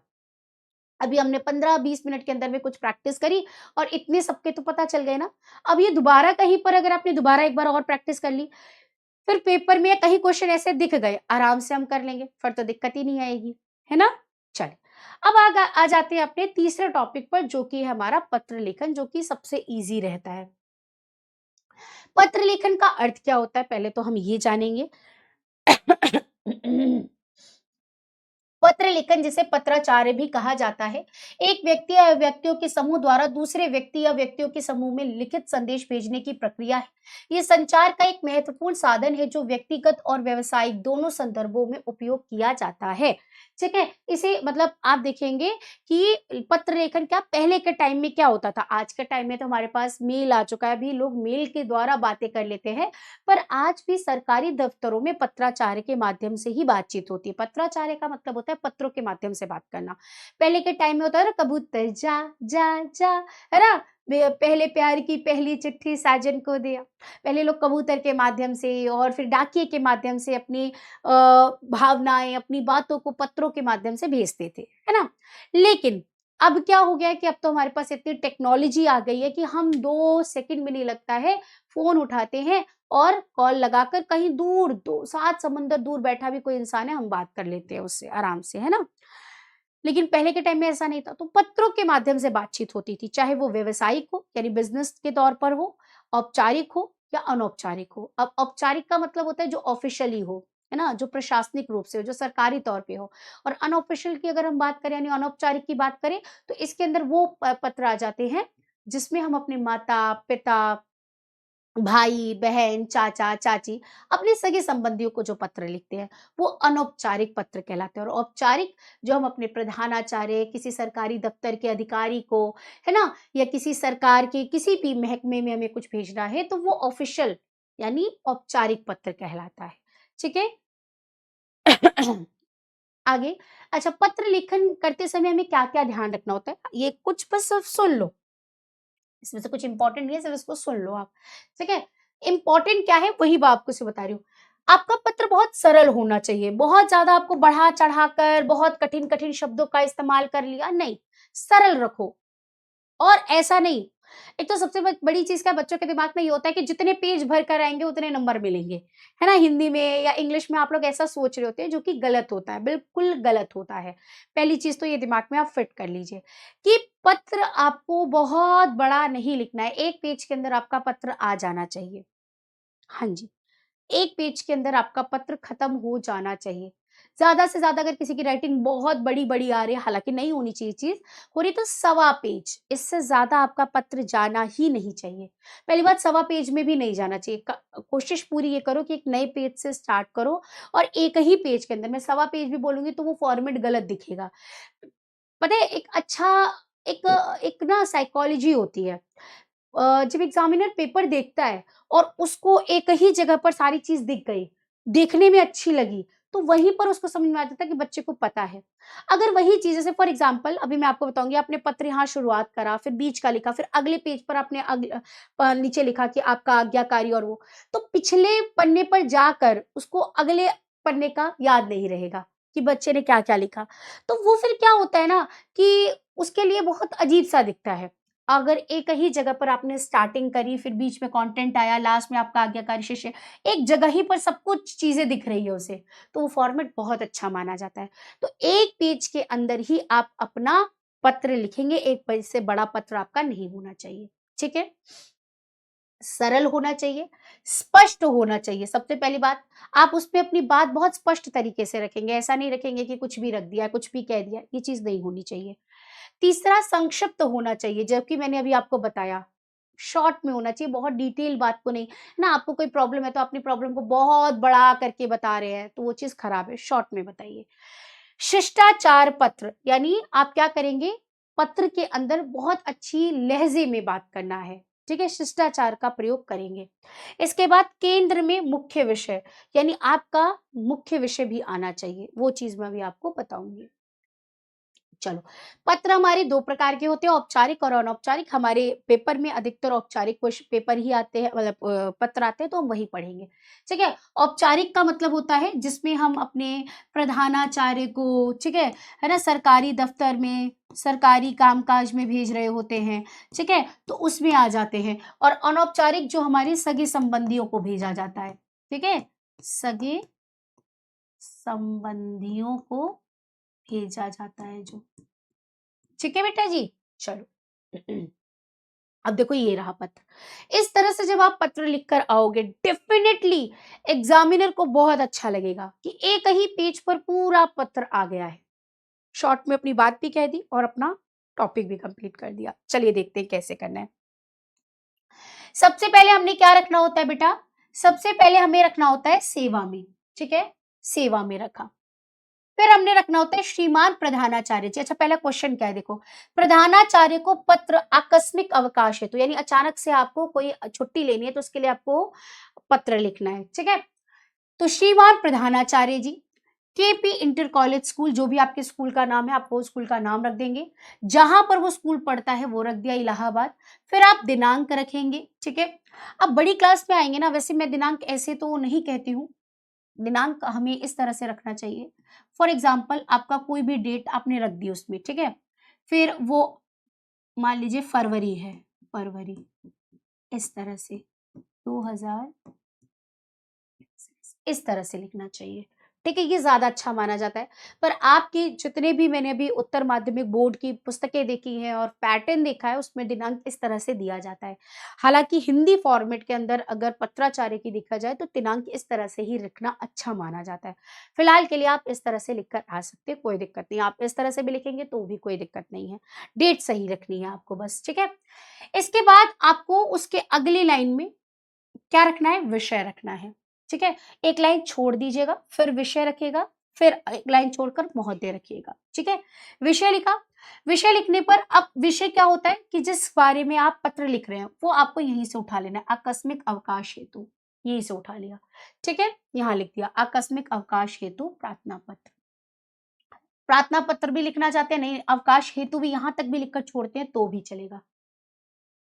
अभी हमने 15-20 मिनट के अंदर में कुछ प्रैक्टिस करी और इतने सबके तो पता चल गए ना। अब ये दोबारा कहीं पर अगर आपने दोबारा एक बार और प्रैक्टिस कर ली, फिर पेपर में कहीं क्वेश्चन ऐसे दिख गए, आराम से हम कर लेंगे, फिर तो दिक्कत ही नहीं आएगी, है ना। चलिए, अब आ जाते हैं अपने तीसरे टॉपिक पर, जो कि है हमारा पत्र लेखन, जो कि सबसे इजी रहता है। पत्र लेखन का अर्थ क्या होता है, पहले तो हम ये जानेंगे। पत्र लेखन, जिसे पत्राचार्य भी कहा जाता है, एक व्यक्ति या व्यक्तियों के समूह द्वारा दूसरे व्यक्ति या व्यक्तियों के समूह में लिखित संदेश भेजने की प्रक्रिया है। ये संचार का एक महत्वपूर्ण साधन है जो व्यक्तिगत और व्यावसायिक दोनों संदर्भों में उपयोग किया जाता है। ठीक है, इसे मतलब आप देखेंगे कि पत्र लेखन क्या पहले के टाइम में क्या होता था, आज के टाइम में तो हमारे पास मेल आ चुका है, अभी लोग मेल के द्वारा बातें कर लेते हैं, पर आज भी सरकारी दफ्तरों में पत्राचार के माध्यम से ही बातचीत होती है। पत्राचार का मतलब होता है पत्रों के माध्यम से बात करना। पहले के टाइम में होता है ना, कबूतर जा जा जा, है ना। पहले प्यार की पहली चिट्ठी साजन को दिया। पहले लोग कबूतर के माध्यम से और फिर डाकिए के माध्यम से अपनी भावनाएं, अपनी बातों को पत्रों के माध्यम से भेजते थे, है ना। लेकिन अब क्या हो गया है कि अब तो हमारे पास इतनी टेक्नोलॉजी आ गई है कि हम 2 सेकंड भी नहीं लगता है, फ़ोन उठाते हैं और कॉल लगाकर कहीं दूर, दो 7 समंदर दूर बैठा भी कोई इंसान है, हम बात कर लेते हैं उससे आराम से, है ना? लेकिन पहले के टाइम में ऐसा नहीं था, तो पत्रों के माध्यम से बातचीत होती थी, चाहे वो व्यावसायिक हो यानी बिज़नेस के तौर पर हो, औपचारिक हो या अनौपचारिक हो। अब औपचारिक का मतलब होता है जो ऑफ़िशियली हो, है ना? जो प्रशासनिक रूप से हो, जो सरकारी तौर पे हो, और अनऑफ़िशियल की अगर हम बात करें यानी अनौपचारिक की बात करें, तो इसके अंदर वो पत्र आ जाते हैं, जिसमें हम अपने माता-पिता, भाई-बहन, चाचा-चाची, अपने सगे-संबंधियों को जो पत्र लिखते हैं, वो अनौपचारिक पत्र कहलाते हैं, और औपचारिक जो हम अपने प्रधानाचार्य, किसी सरकारी दफ्तर के अधिकारी को, है ना? या किसी सरकार के किसी भी महकमे में हमें कुछ भेजना है, तो वो ऑफ़िशियल यानी औपचारिक पत्र कहलाता है। ठीक है? आगे, अच्छा, पत्र लेखन करते समय हमें क्या-क्या ध्यान रखना होता है? ये कुछ बस सिर्फ सुन लो। इसमें से कुछ इंपॉर्टेंट नहीं है, सिर्फ इसको सुन लो आप, ठीक है? इंपॉर्टेंट क्या है वही मैं आपको से बता रही हूँ। आपका पत्र बहुत सरल होना चाहिए, बहुत ज़्यादा आपको बढ़ा-चढ़ा कर बहुत कठिन-कठिन शब्दों का इस्तेमाल कर लिया, नहीं, सरल रखो। और ऐसा नहीं, एक तो सबसे बड़ी चीज़ क्या है, बच्चों के दिमाग में ये होता है कि जितने पेज भर कर आएँगे उतने नंबर मिलेंगे, है ना? हिंदी में या इंग्लिश में आप लोग ऐसा सोच रहे होते हैं, जो कि गलत होता है, बिल्कुल गलत होता है। पहली चीज़ तो ये दिमाग में आप फिट कर लीजिए कि पत्र आपको बहुत बड़ा नहीं लिखना है, 1 पेज के अंदर आपका पत्र आ जाना चाहिए। हाँ जी। 1 पेज के अंदर आपका पत्र खत्म हो जाना चाहिए। ज़्यादा से ज़्यादा अगर किसी की राइटिंग बहुत बड़ी-बड़ी आ रही है, हालाँकि नहीं होनी चाहिए चीज़, हो रही तो सवा पेज, इससे ज़्यादा आपका पत्र जाना ही नहीं चाहिए। पहली बात, सवा पेज में भी नहीं जाना चाहिए। कोशिश पूरी ये करो कि एक नए पेज से स्टार्ट करो और एक ही पेज के अंदर, मैं सवा पेज भी बोलूँगी तो वो फॉर्मेट गलत दिखेगा। पता है, एक एक ना साइकोलॉजी होती है। जब एग्ज़ामिनर पेपर देखता है और उसको एक ही जगह पर सारी चीज़ दिख गई, देखने में अच्छी लगी, तो वहीं पर उसको समझ में आ जाता है कि बच्चे को पता है। अगर वही चीज़, जैसे फॉर एग्ज़ाम्पल अभी मैं आपको बताऊँगी, आपने पत्र यहाँ शुरुआत करा, फिर बीच का लिखा, फिर अगले पेज पर आपने नीचे लिखा कि आपका आज्ञाकारी और वो, तो पिछले पन्ने पर जाकर उसको अगले पन्ने का याद नहीं रहेगा कि बच्चे ने क्या-क्या लिखा। तो वो फिर क्या होता है ना कि उसके लिए बहुत अजीब-सा दिखता है। अगर एक ही जगह पर आपने स्टार्टिंग करी, फिर बीच में कंटेंट आया, लास्ट में आपका आज्ञाकारी शिष्य, एक जगह ही पर सब कुछ चीज़ें दिख रही है उसे, तो वो फॉर्मेट बहुत अच्छा माना जाता है। तो 1 पेज के अंदर ही आप अपना पत्र लिखेंगे, 1 पेज से बड़ा पत्र आपका नहीं होना चाहिए, ठीक है? सरल होना चाहिए, स्पष्ट होना चाहिए, सबसे पहली बात, आप उसमें अपनी बात बहुत स्पष्ट तरीके से रखेंगे, ऐसा नहीं रखेंगे कि कुछ भी रख दिया, कुछ भी कह दिया, ये चीज़ नहीं होनी चाहिए। तीसरा, संक्षिप्त होना चाहिए, जबकि मैंने अभी आपको बताया, शॉर्ट में होना चाहिए, बहुत डिटेल बात को नहीं, ना आपको कोई प्रॉब्लम है तो अपनी प्रॉब्लम को बहुत बड़ा करके बता रहे हैं, तो वो चीज़ खराब है, शॉर्ट में बताइए। शिष्टाचार पत्र, यानी आप क्या करेंगे, पत्र के अंदर बहुत अच्छी लहज़े में बात करना है, ठीक है? शिष्टाचार का प्रयोग करेंगे। इसके बाद केंद्र में मुख्य विषय, यानी आपका मुख्य विषय भी आना चाहिए, वो चीज़ मैं अभी आपको बताऊँगी। चलो, पत्र हमारे 2 प्रकार के होते हैं, औपचारिक और अनौपचारिक। हमारे पेपर में अधिकतर औपचारिक पेपर ही आते हैं, मतलब पत्र आते हैं, तो हम वही पढ़ेंगे, ठीक है? औपचारिक का मतलब होता है जिसमें हम अपने प्रधानाचार्य को, ठीक है ना? सरकारी दफ्तर में, सरकारी कामकाज में भेज रहे होते हैं, ठीक है? तो उसमें आ जाते हैं। और अनौपचारिक जो हमारे सगे-संबंधियों को भेजा जाता है, ठीक है? सगे-संबंधियों को भेजा जाता है जो। ठीक है बेटा जी? चलो। अब देखो, ये रहा पत्र। इस तरह से जब आप पत्र लिखकर आओगे, डेफिनिटली एग्जामिनर को बहुत अच्छा लगेगा कि एक ही पेज पर पूरा पत्र आ गया है। शॉर्ट में अपनी बात भी कह दी और अपना टॉपिक भी कंप्लीट कर दिया। चलिए देखते हैं कैसे करना है। सबसे पहले हमने क्या रखना होता है बेटा? सबसे पहले हमें रखना होता है सेवा में, ठीक है? सेवा में रखा। फिर हमने रखना होता है श्रीमान प्रधानाचार्य जी। अच्छा, पहला क्वेश्चन क्या है देखो, प्रधानाचार्य को पत्र आकस्मिक अवकाश है, तो यानी अचानक से आपको कोई छुट्टी लेनी है, तो उसके लिए आपको पत्र लिखना है, ठीक है? तो श्रीमान प्रधानाचार्य जी, केपी इंटर कॉलेज स्कूल, जो भी आपके स्कूल का नाम है आप वो स्कूल का नाम रख देंगे, जहां पर वो स्कूल पढ़ता है वो रख दिया इलाहाबाद। फिर आप दिनांक रखेंगे, ठीक है? अब बड़ी क्लास में आएंगे ना, वैसे मैं दिनांक ऐसे तो नहीं कहती हूँ, दिनांक हमें इस तरह से रखना चाहिए। फॉर एग्जाम्पल आपका कोई भी डेट आपने रख दी उसमें, ठीक है? फिर वो मान लीजिए फरवरी है, फरवरी, इस तरह से 2000, इस तरह से लिखना चाहिए। ठीक है, ये ज़्यादा अच्छा माना जाता है। पर आपकी जितने भी मैंने अभी उत्तर माध्यमिक बोर्ड की पुस्तकें देखी हैं और पैटर्न देखा है, उसमें दिनांक इस तरह से दिया जाता है। हालाँकि हिंदी फॉर्मेट के अंदर अगर पत्राचार्य की देखा जाए तो दिनांक इस तरह से ही लिखना अच्छा माना जाता है। फिलहाल के लिए आप इस तरह से लिख कर आ सकते हैं, कोई दिक्कत नहीं। आप इस तरह से भी लिखेंगे तो भी कोई दिक्कत नहीं है। डेट सही रखनी है आपको बस, ठीक है? इसके बाद आपको उसके अगली लाइन में क्या रखना है? विषय रखना है, ठीक है? एक लाइन छोड़ दीजिएगा, फिर विषय रखिएगा, फिर एक लाइन छोड़कर महोदय रखिएगा, ठीक है? विषय लिखा, विषय लिखने पर अब विषय क्या होता है कि जिस बारे में आप पत्र लिख रहे हैं, वो आपको यहीं से उठा लेना है, आकस्मिक अवकाश हेतु, यहीं से उठा लिया, ठीक है? यहाँ लिख दिया, आकस्मिक अवकाश हेतु प्रार्थना पत्र। प्रार्थना पत्र भी लिखना चाहते हैं, नहीं अवकाश हेतु भी यहाँ तक भी लिखकर छोड़ते हैं तो भी चलेगा,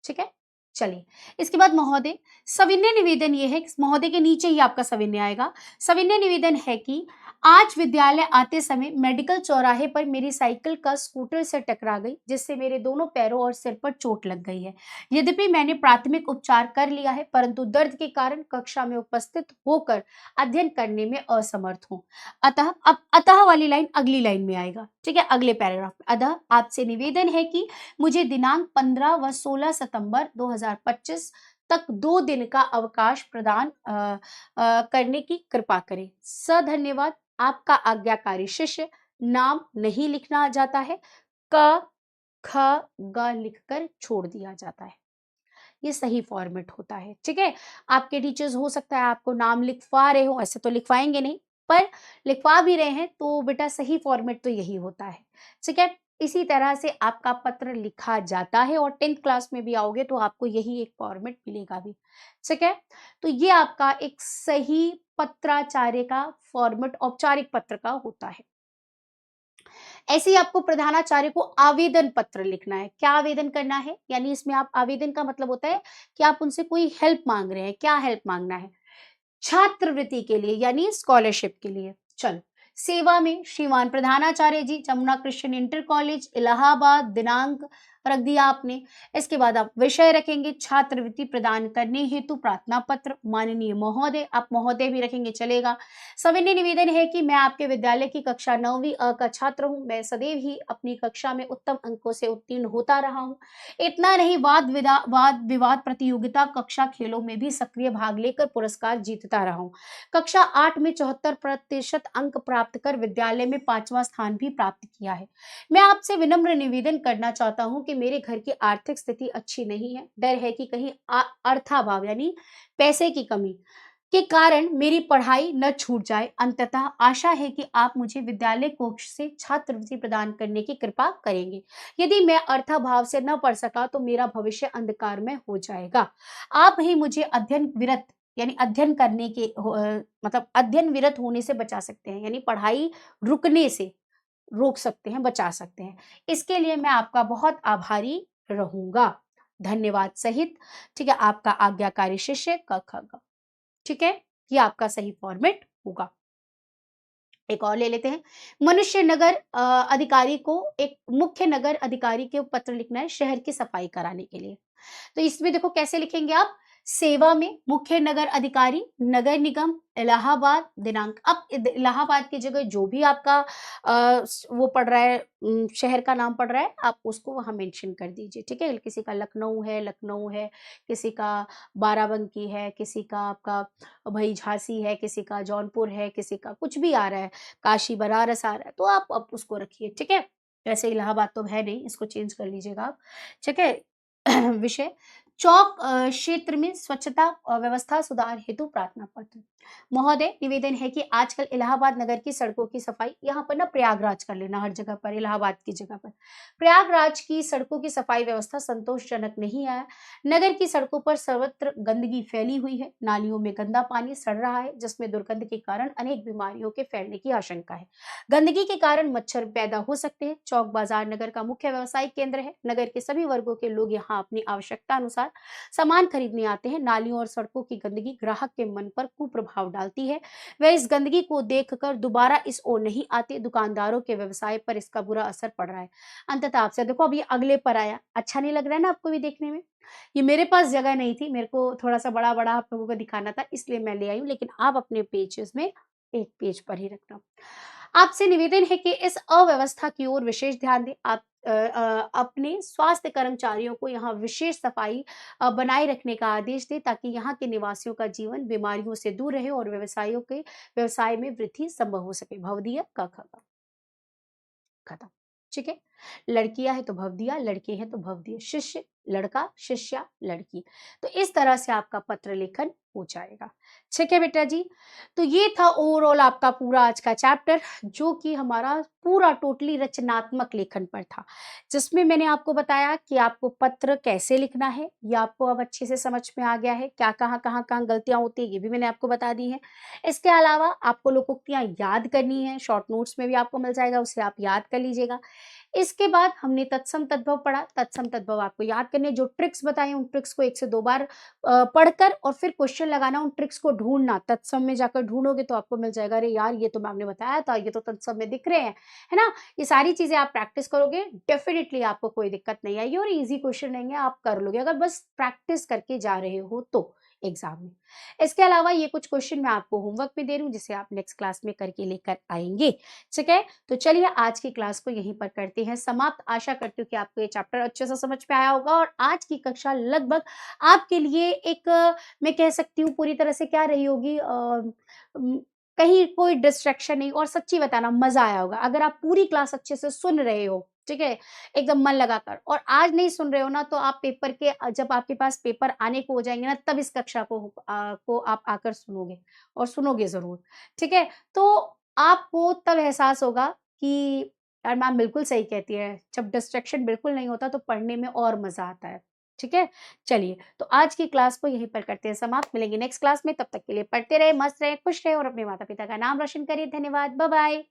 ठीक है? चलिए, इसके बाद महोदय, सविनय निवेदन ये है, महोदय के नीचे ही आपका सविनय आएगा। सविनय निवेदन है कि आज विद्यालय आते समय मेडिकल चौराहे पर मेरी साइकिल का स्कूटर से टकरा गई, जिससे मेरे दोनों पैरों और सिर पर चोट लग गई है। यद्यपि मैंने प्राथमिक उपचार कर लिया है, परंतु दर्द के कारण कक्षा में उपस्थित होकर अध्ययन करने में असमर्थ हूँ। अतः अब अतः वाली लाइन अगली लाइन में आएगा, ठीक है? अगले पैराग्राफ में, अतः आपसे निवेदन है कि मुझे दिनांक 15 व 16 सितंबर 2025 तक 2 दिन का अवकाश प्रदान करने की कृपा करें। धन्यवाद, आपका आज्ञाकारी शिष्य। नाम नहीं लिखना जाता है, क ख ग लिखकर छोड़ दिया जाता है। ये सही फॉर्मेट होता है, ठीक है? आपके टीचर्स हो सकता है आपको नाम लिखवा रहे हो, ऐसे तो लिखवाएंगे नहीं, पर लिखवा भी रहे हैं तो बेटा सही फॉर्मेट तो यही होता है, ठीक है? इसी तरह से आपका पत्र लिखा जाता है और 10th क्लास में भी आओगे तो आपको यही एक फॉर्मेट मिलेगा भी, ठीक है? तो ये आपका एक सही पत्राचार्य का फॉर्मेट औपचारिक पत्र का होता है। ऐसे ही आपको प्रधानाचार्य को आवेदन पत्र लिखना है। क्या आवेदन करना है? यानी इसमें आप आवेदन का मतलब होता है कि आप उनसे कोई हेल्प मांग रहे हैं। क्या हेल्प मांगना है? छात्रवृत्ति के लिए यानी स्कॉलरशिप के लिए। चलो, सेवा में श्रीमान प्रधानाचार्य जी, Jamuna Christian Inter College Allahabad, दिनांक रख दिया आपने। इसके बाद आप विषय रखेंगे छात्रवृत्ति प्रदान करने हेतु प्रार्थना पत्र, माननीय महोदय, आप महोदय भी रखेंगे चलेगा। सविनय निवेदन है कि मैं आपके विद्यालय की कक्षा 9वीं अ का छात्र हूँ। मैं सदैव ही अपनी कक्षा में उत्तम अंकों से उत्तीर्ण होता रहा हूँ। इतना नहीं, वाद विवाद प्रतियोगिता, कक्षा खेलों में भी सक्रिय भाग लेकर पुरस्कार जीतता रहा हूँ। कक्षा 8 में 74% अंक प्राप्त कर विद्यालय में 5वां स्थान भी प्राप्त किया है। मैं आपसे विनम्र निवेदन करना चाहता हूँ कि मेरे घर की आर्थिक स्थिति अच्छी नहीं है। डर है कि कहीं अर्थाभाव यानी पैसे की कमी के कारण मेरी पढ़ाई न छूट जाए। अंततः आशा है कि आप मुझे विद्यालय कोष से छात्रवृत्ति प्रदान करने की कृपा करेंगे। यदि मैं अर्थाभाव से न पढ़ सका तो मेरा भविष्य अंधकार में हो जाएगा। आप ही मुझे अध्ययन विरत यानी अध्ययन करने के मतलब अध्ययन विरत होने से बचा सकते हैं, यानी पढ़ाई रुकने से रोक सकते हैं, बचा सकते हैं। इसके लिए मैं आपका बहुत आभारी रहूंगा। धन्यवाद सहित, ठीक है? आपका आज्ञाकारी शिष्य क ख ग, ठीक है? ये आपका सही फॉर्मेट होगा। एक और ले लेते हैं। मनुष्य नगर अधिकारी को एक मुख्य नगर अधिकारी के पत्र लिखना है शहर की सफाई कराने के लिए। तो इसमें देखो कैसे लिखेंगे आप? सेवा में मुख्य नगर अधिकारी, नगर निगम, इलाहाबाद, दिनांक। अब इलाहाबाद की जगह जो भी आपका वो पड़ रहा है, शहर का नाम पड़ रहा है, आप उसको वहां मेंशन कर दीजिए, ठीक है? किसी का लखनऊ है, किसी का बाराबंकी है, किसी का आपका भाई झांसी है, किसी का जौनपुर है, किसी का कुछ भी आ रहा है, काशी बनारस आ रहा है, तो आप उसको रखिए, ठीक है? वैसे इलाहाबाद तो है नहीं, इसको चेंज कर लीजिएगा आप, ठीक है? विषय चौक क्षेत्र में स्वच्छता व्यवस्था सुधार हेतु प्रार्थना पत्र। महोदय, निवेदन है कि आजकल इलाहाबाद नगर की सड़कों की सफाई, यहाँ पर ना प्रयागराज कर लेना, हर जगह पर इलाहाबाद की जगह पर प्रयागराज की सड़कों की सफाई व्यवस्था संतोषजनक नहीं है। नगर की सड़कों पर सर्वत्र गंदगी फैली हुई है, नालियों में गंदा पानी सड़ रहा है, जिसमें दुर्गंध के कारण अनेक बीमारियों के फैलने की आशंका है। गंदगी के कारण मच्छर पैदा हो सकते हैं। चौक बाजार नगर का मुख्य व्यवसायिक केंद्र है। नगर के सभी वर्गों के लोग यहाँ अपनी आवश्यकता अनुसार दुकानदार सामान खरीदने आते हैं। नालियों और सड़कों की गंदगी ग्राहक के मन पर कुप्रभाव डालती है। वे इस गंदगी को देखकर दोबारा इस ओर नहीं आते। दुकानदारों के व्यवसाय पर इसका बुरा असर पड़ रहा है। अंततः आपसे देखो, अब ये अगले पर आया, अच्छा नहीं लग रहा है ना आपको भी देखने में? ये मेरे पास जगह नहीं थी, मेरे को थोड़ा-सा बड़ा-बड़ा आप लोगों को दिखाना था, इसलिए मैं ले आई हूँ, लेकिन आप अपने पेजेज़ में एक पेज पर ही रखना। आपसे निवेदन है कि इस अव्यवस्था की ओर विशेष ध्यान दें। आप अपने स्वास्थ्य कर्मचारियों को यहाँ विशेष सफाई बनाए रखने का आदेश दें, ताकि यहाँ के निवासियों का जीवन बीमारियों से दूर रहे और व्यवसाय में वृद्धि संभव हो सके। भवदीय क, ख, ग। खत्म। ठीक है। लड़कियां हैं तो भवदिया, लड़के हैं तो भवदीय। शिष्य लड़का, शिष्या लड़की। तो इस तरह से आपका पत्र लेखन हो जाएगा। ठीक है बेटा जी। तो ये था ओवरऑल आपका पूरा आज का चैप्टर, जो कि हमारा पूरा टोटली रचनात्मक लेखन पर था, जिसमें मैंने आपको बताया कि आपको पत्र कैसे लिखना है। ये आपको अब अच्छे से समझ में आ गया है। क्या कहाँ गलतियां होती है ये भी मैंने आपको बता दी है। इसके अलावा आपको लोकोक्तियां याद करनी है, शॉर्ट नोट्स में भी आपको मिल जाएगा, उसे आप याद कर लीजिएगा। इसके बाद हमने तत्सम तद्भव पढ़ा। तत्सम तद्भव आपको याद करने, जो ट्रिक्स बताई उन ट्रिक्स को 1 से 2 बार पढ़कर और फिर क्वेश्चन लगाना, उन ट्रिक्स को ढूँढना। तत्सम में जाकर ढूँढोगे तो आपको मिल जाएगा, अरे यार ये तो मैम ने बताया था, ये तो तत्सम में दिख रहे हैं, है ना? ये सारी चीज़ें आप प्रैक्टिस करोगे, डेफिनिटली आपको कोई दिक्कत नहीं आएगी और ईज़ी क्वेश्चन रहेंगे, आप कर लोगे, अगर बस प्रैक्टिस करके जा रहे हो तो एग्ज़ाम में। इसके अलावा ये कुछ क्वेश्चन मैं आपको होमवर्क में दे रही हूँ, जिसे आप नेक्स्ट क्लास में करके लेकर आएँगे, ठीक है? तो चलिए आज की क्लास को यहीं पर करते हैं समाप्त। आशा करती हूँ कि आपको ये चैप्टर अच्छे से समझ में आया होगा और आज की कक्षा लगभग आपके लिए एक मैं कह सकती हूँ पूरी तरह से क्या रही होगी, कहीं कोई डिस्ट्रैक्शन नहीं, और सच्ची बताना मजा आया होगा अगर आप पूरी क्लास अच्छे से सुन रहे हो, ठीक है, एकदम मन लगाकर। और आज नहीं सुन रहे हो ना, तो आप पेपर के जब आपके पास पेपर आने को हो जाएंगे ना, तब इस कक्षा को आप आकर सुनोगे, और सुनोगे जरूर, ठीक है? तो आपको तब एहसास होगा कि यार मैम बिल्कुल सही कहती है, जब डिस्ट्रैक्शन बिल्कुल नहीं होता तो पढ़ने में और मज़ा आता है, ठीक है? चलिए, तो आज की क्लास को यहीं पर करते हैं समाप्त, मिलेंगे नेक्स्ट क्लास में, तब तक के लिए पढ़ते रहे, मस्त रहे, खुश रहे और अपने माता-पिता का नाम रोशन करिए। धन्यवाद, बाय-बाय।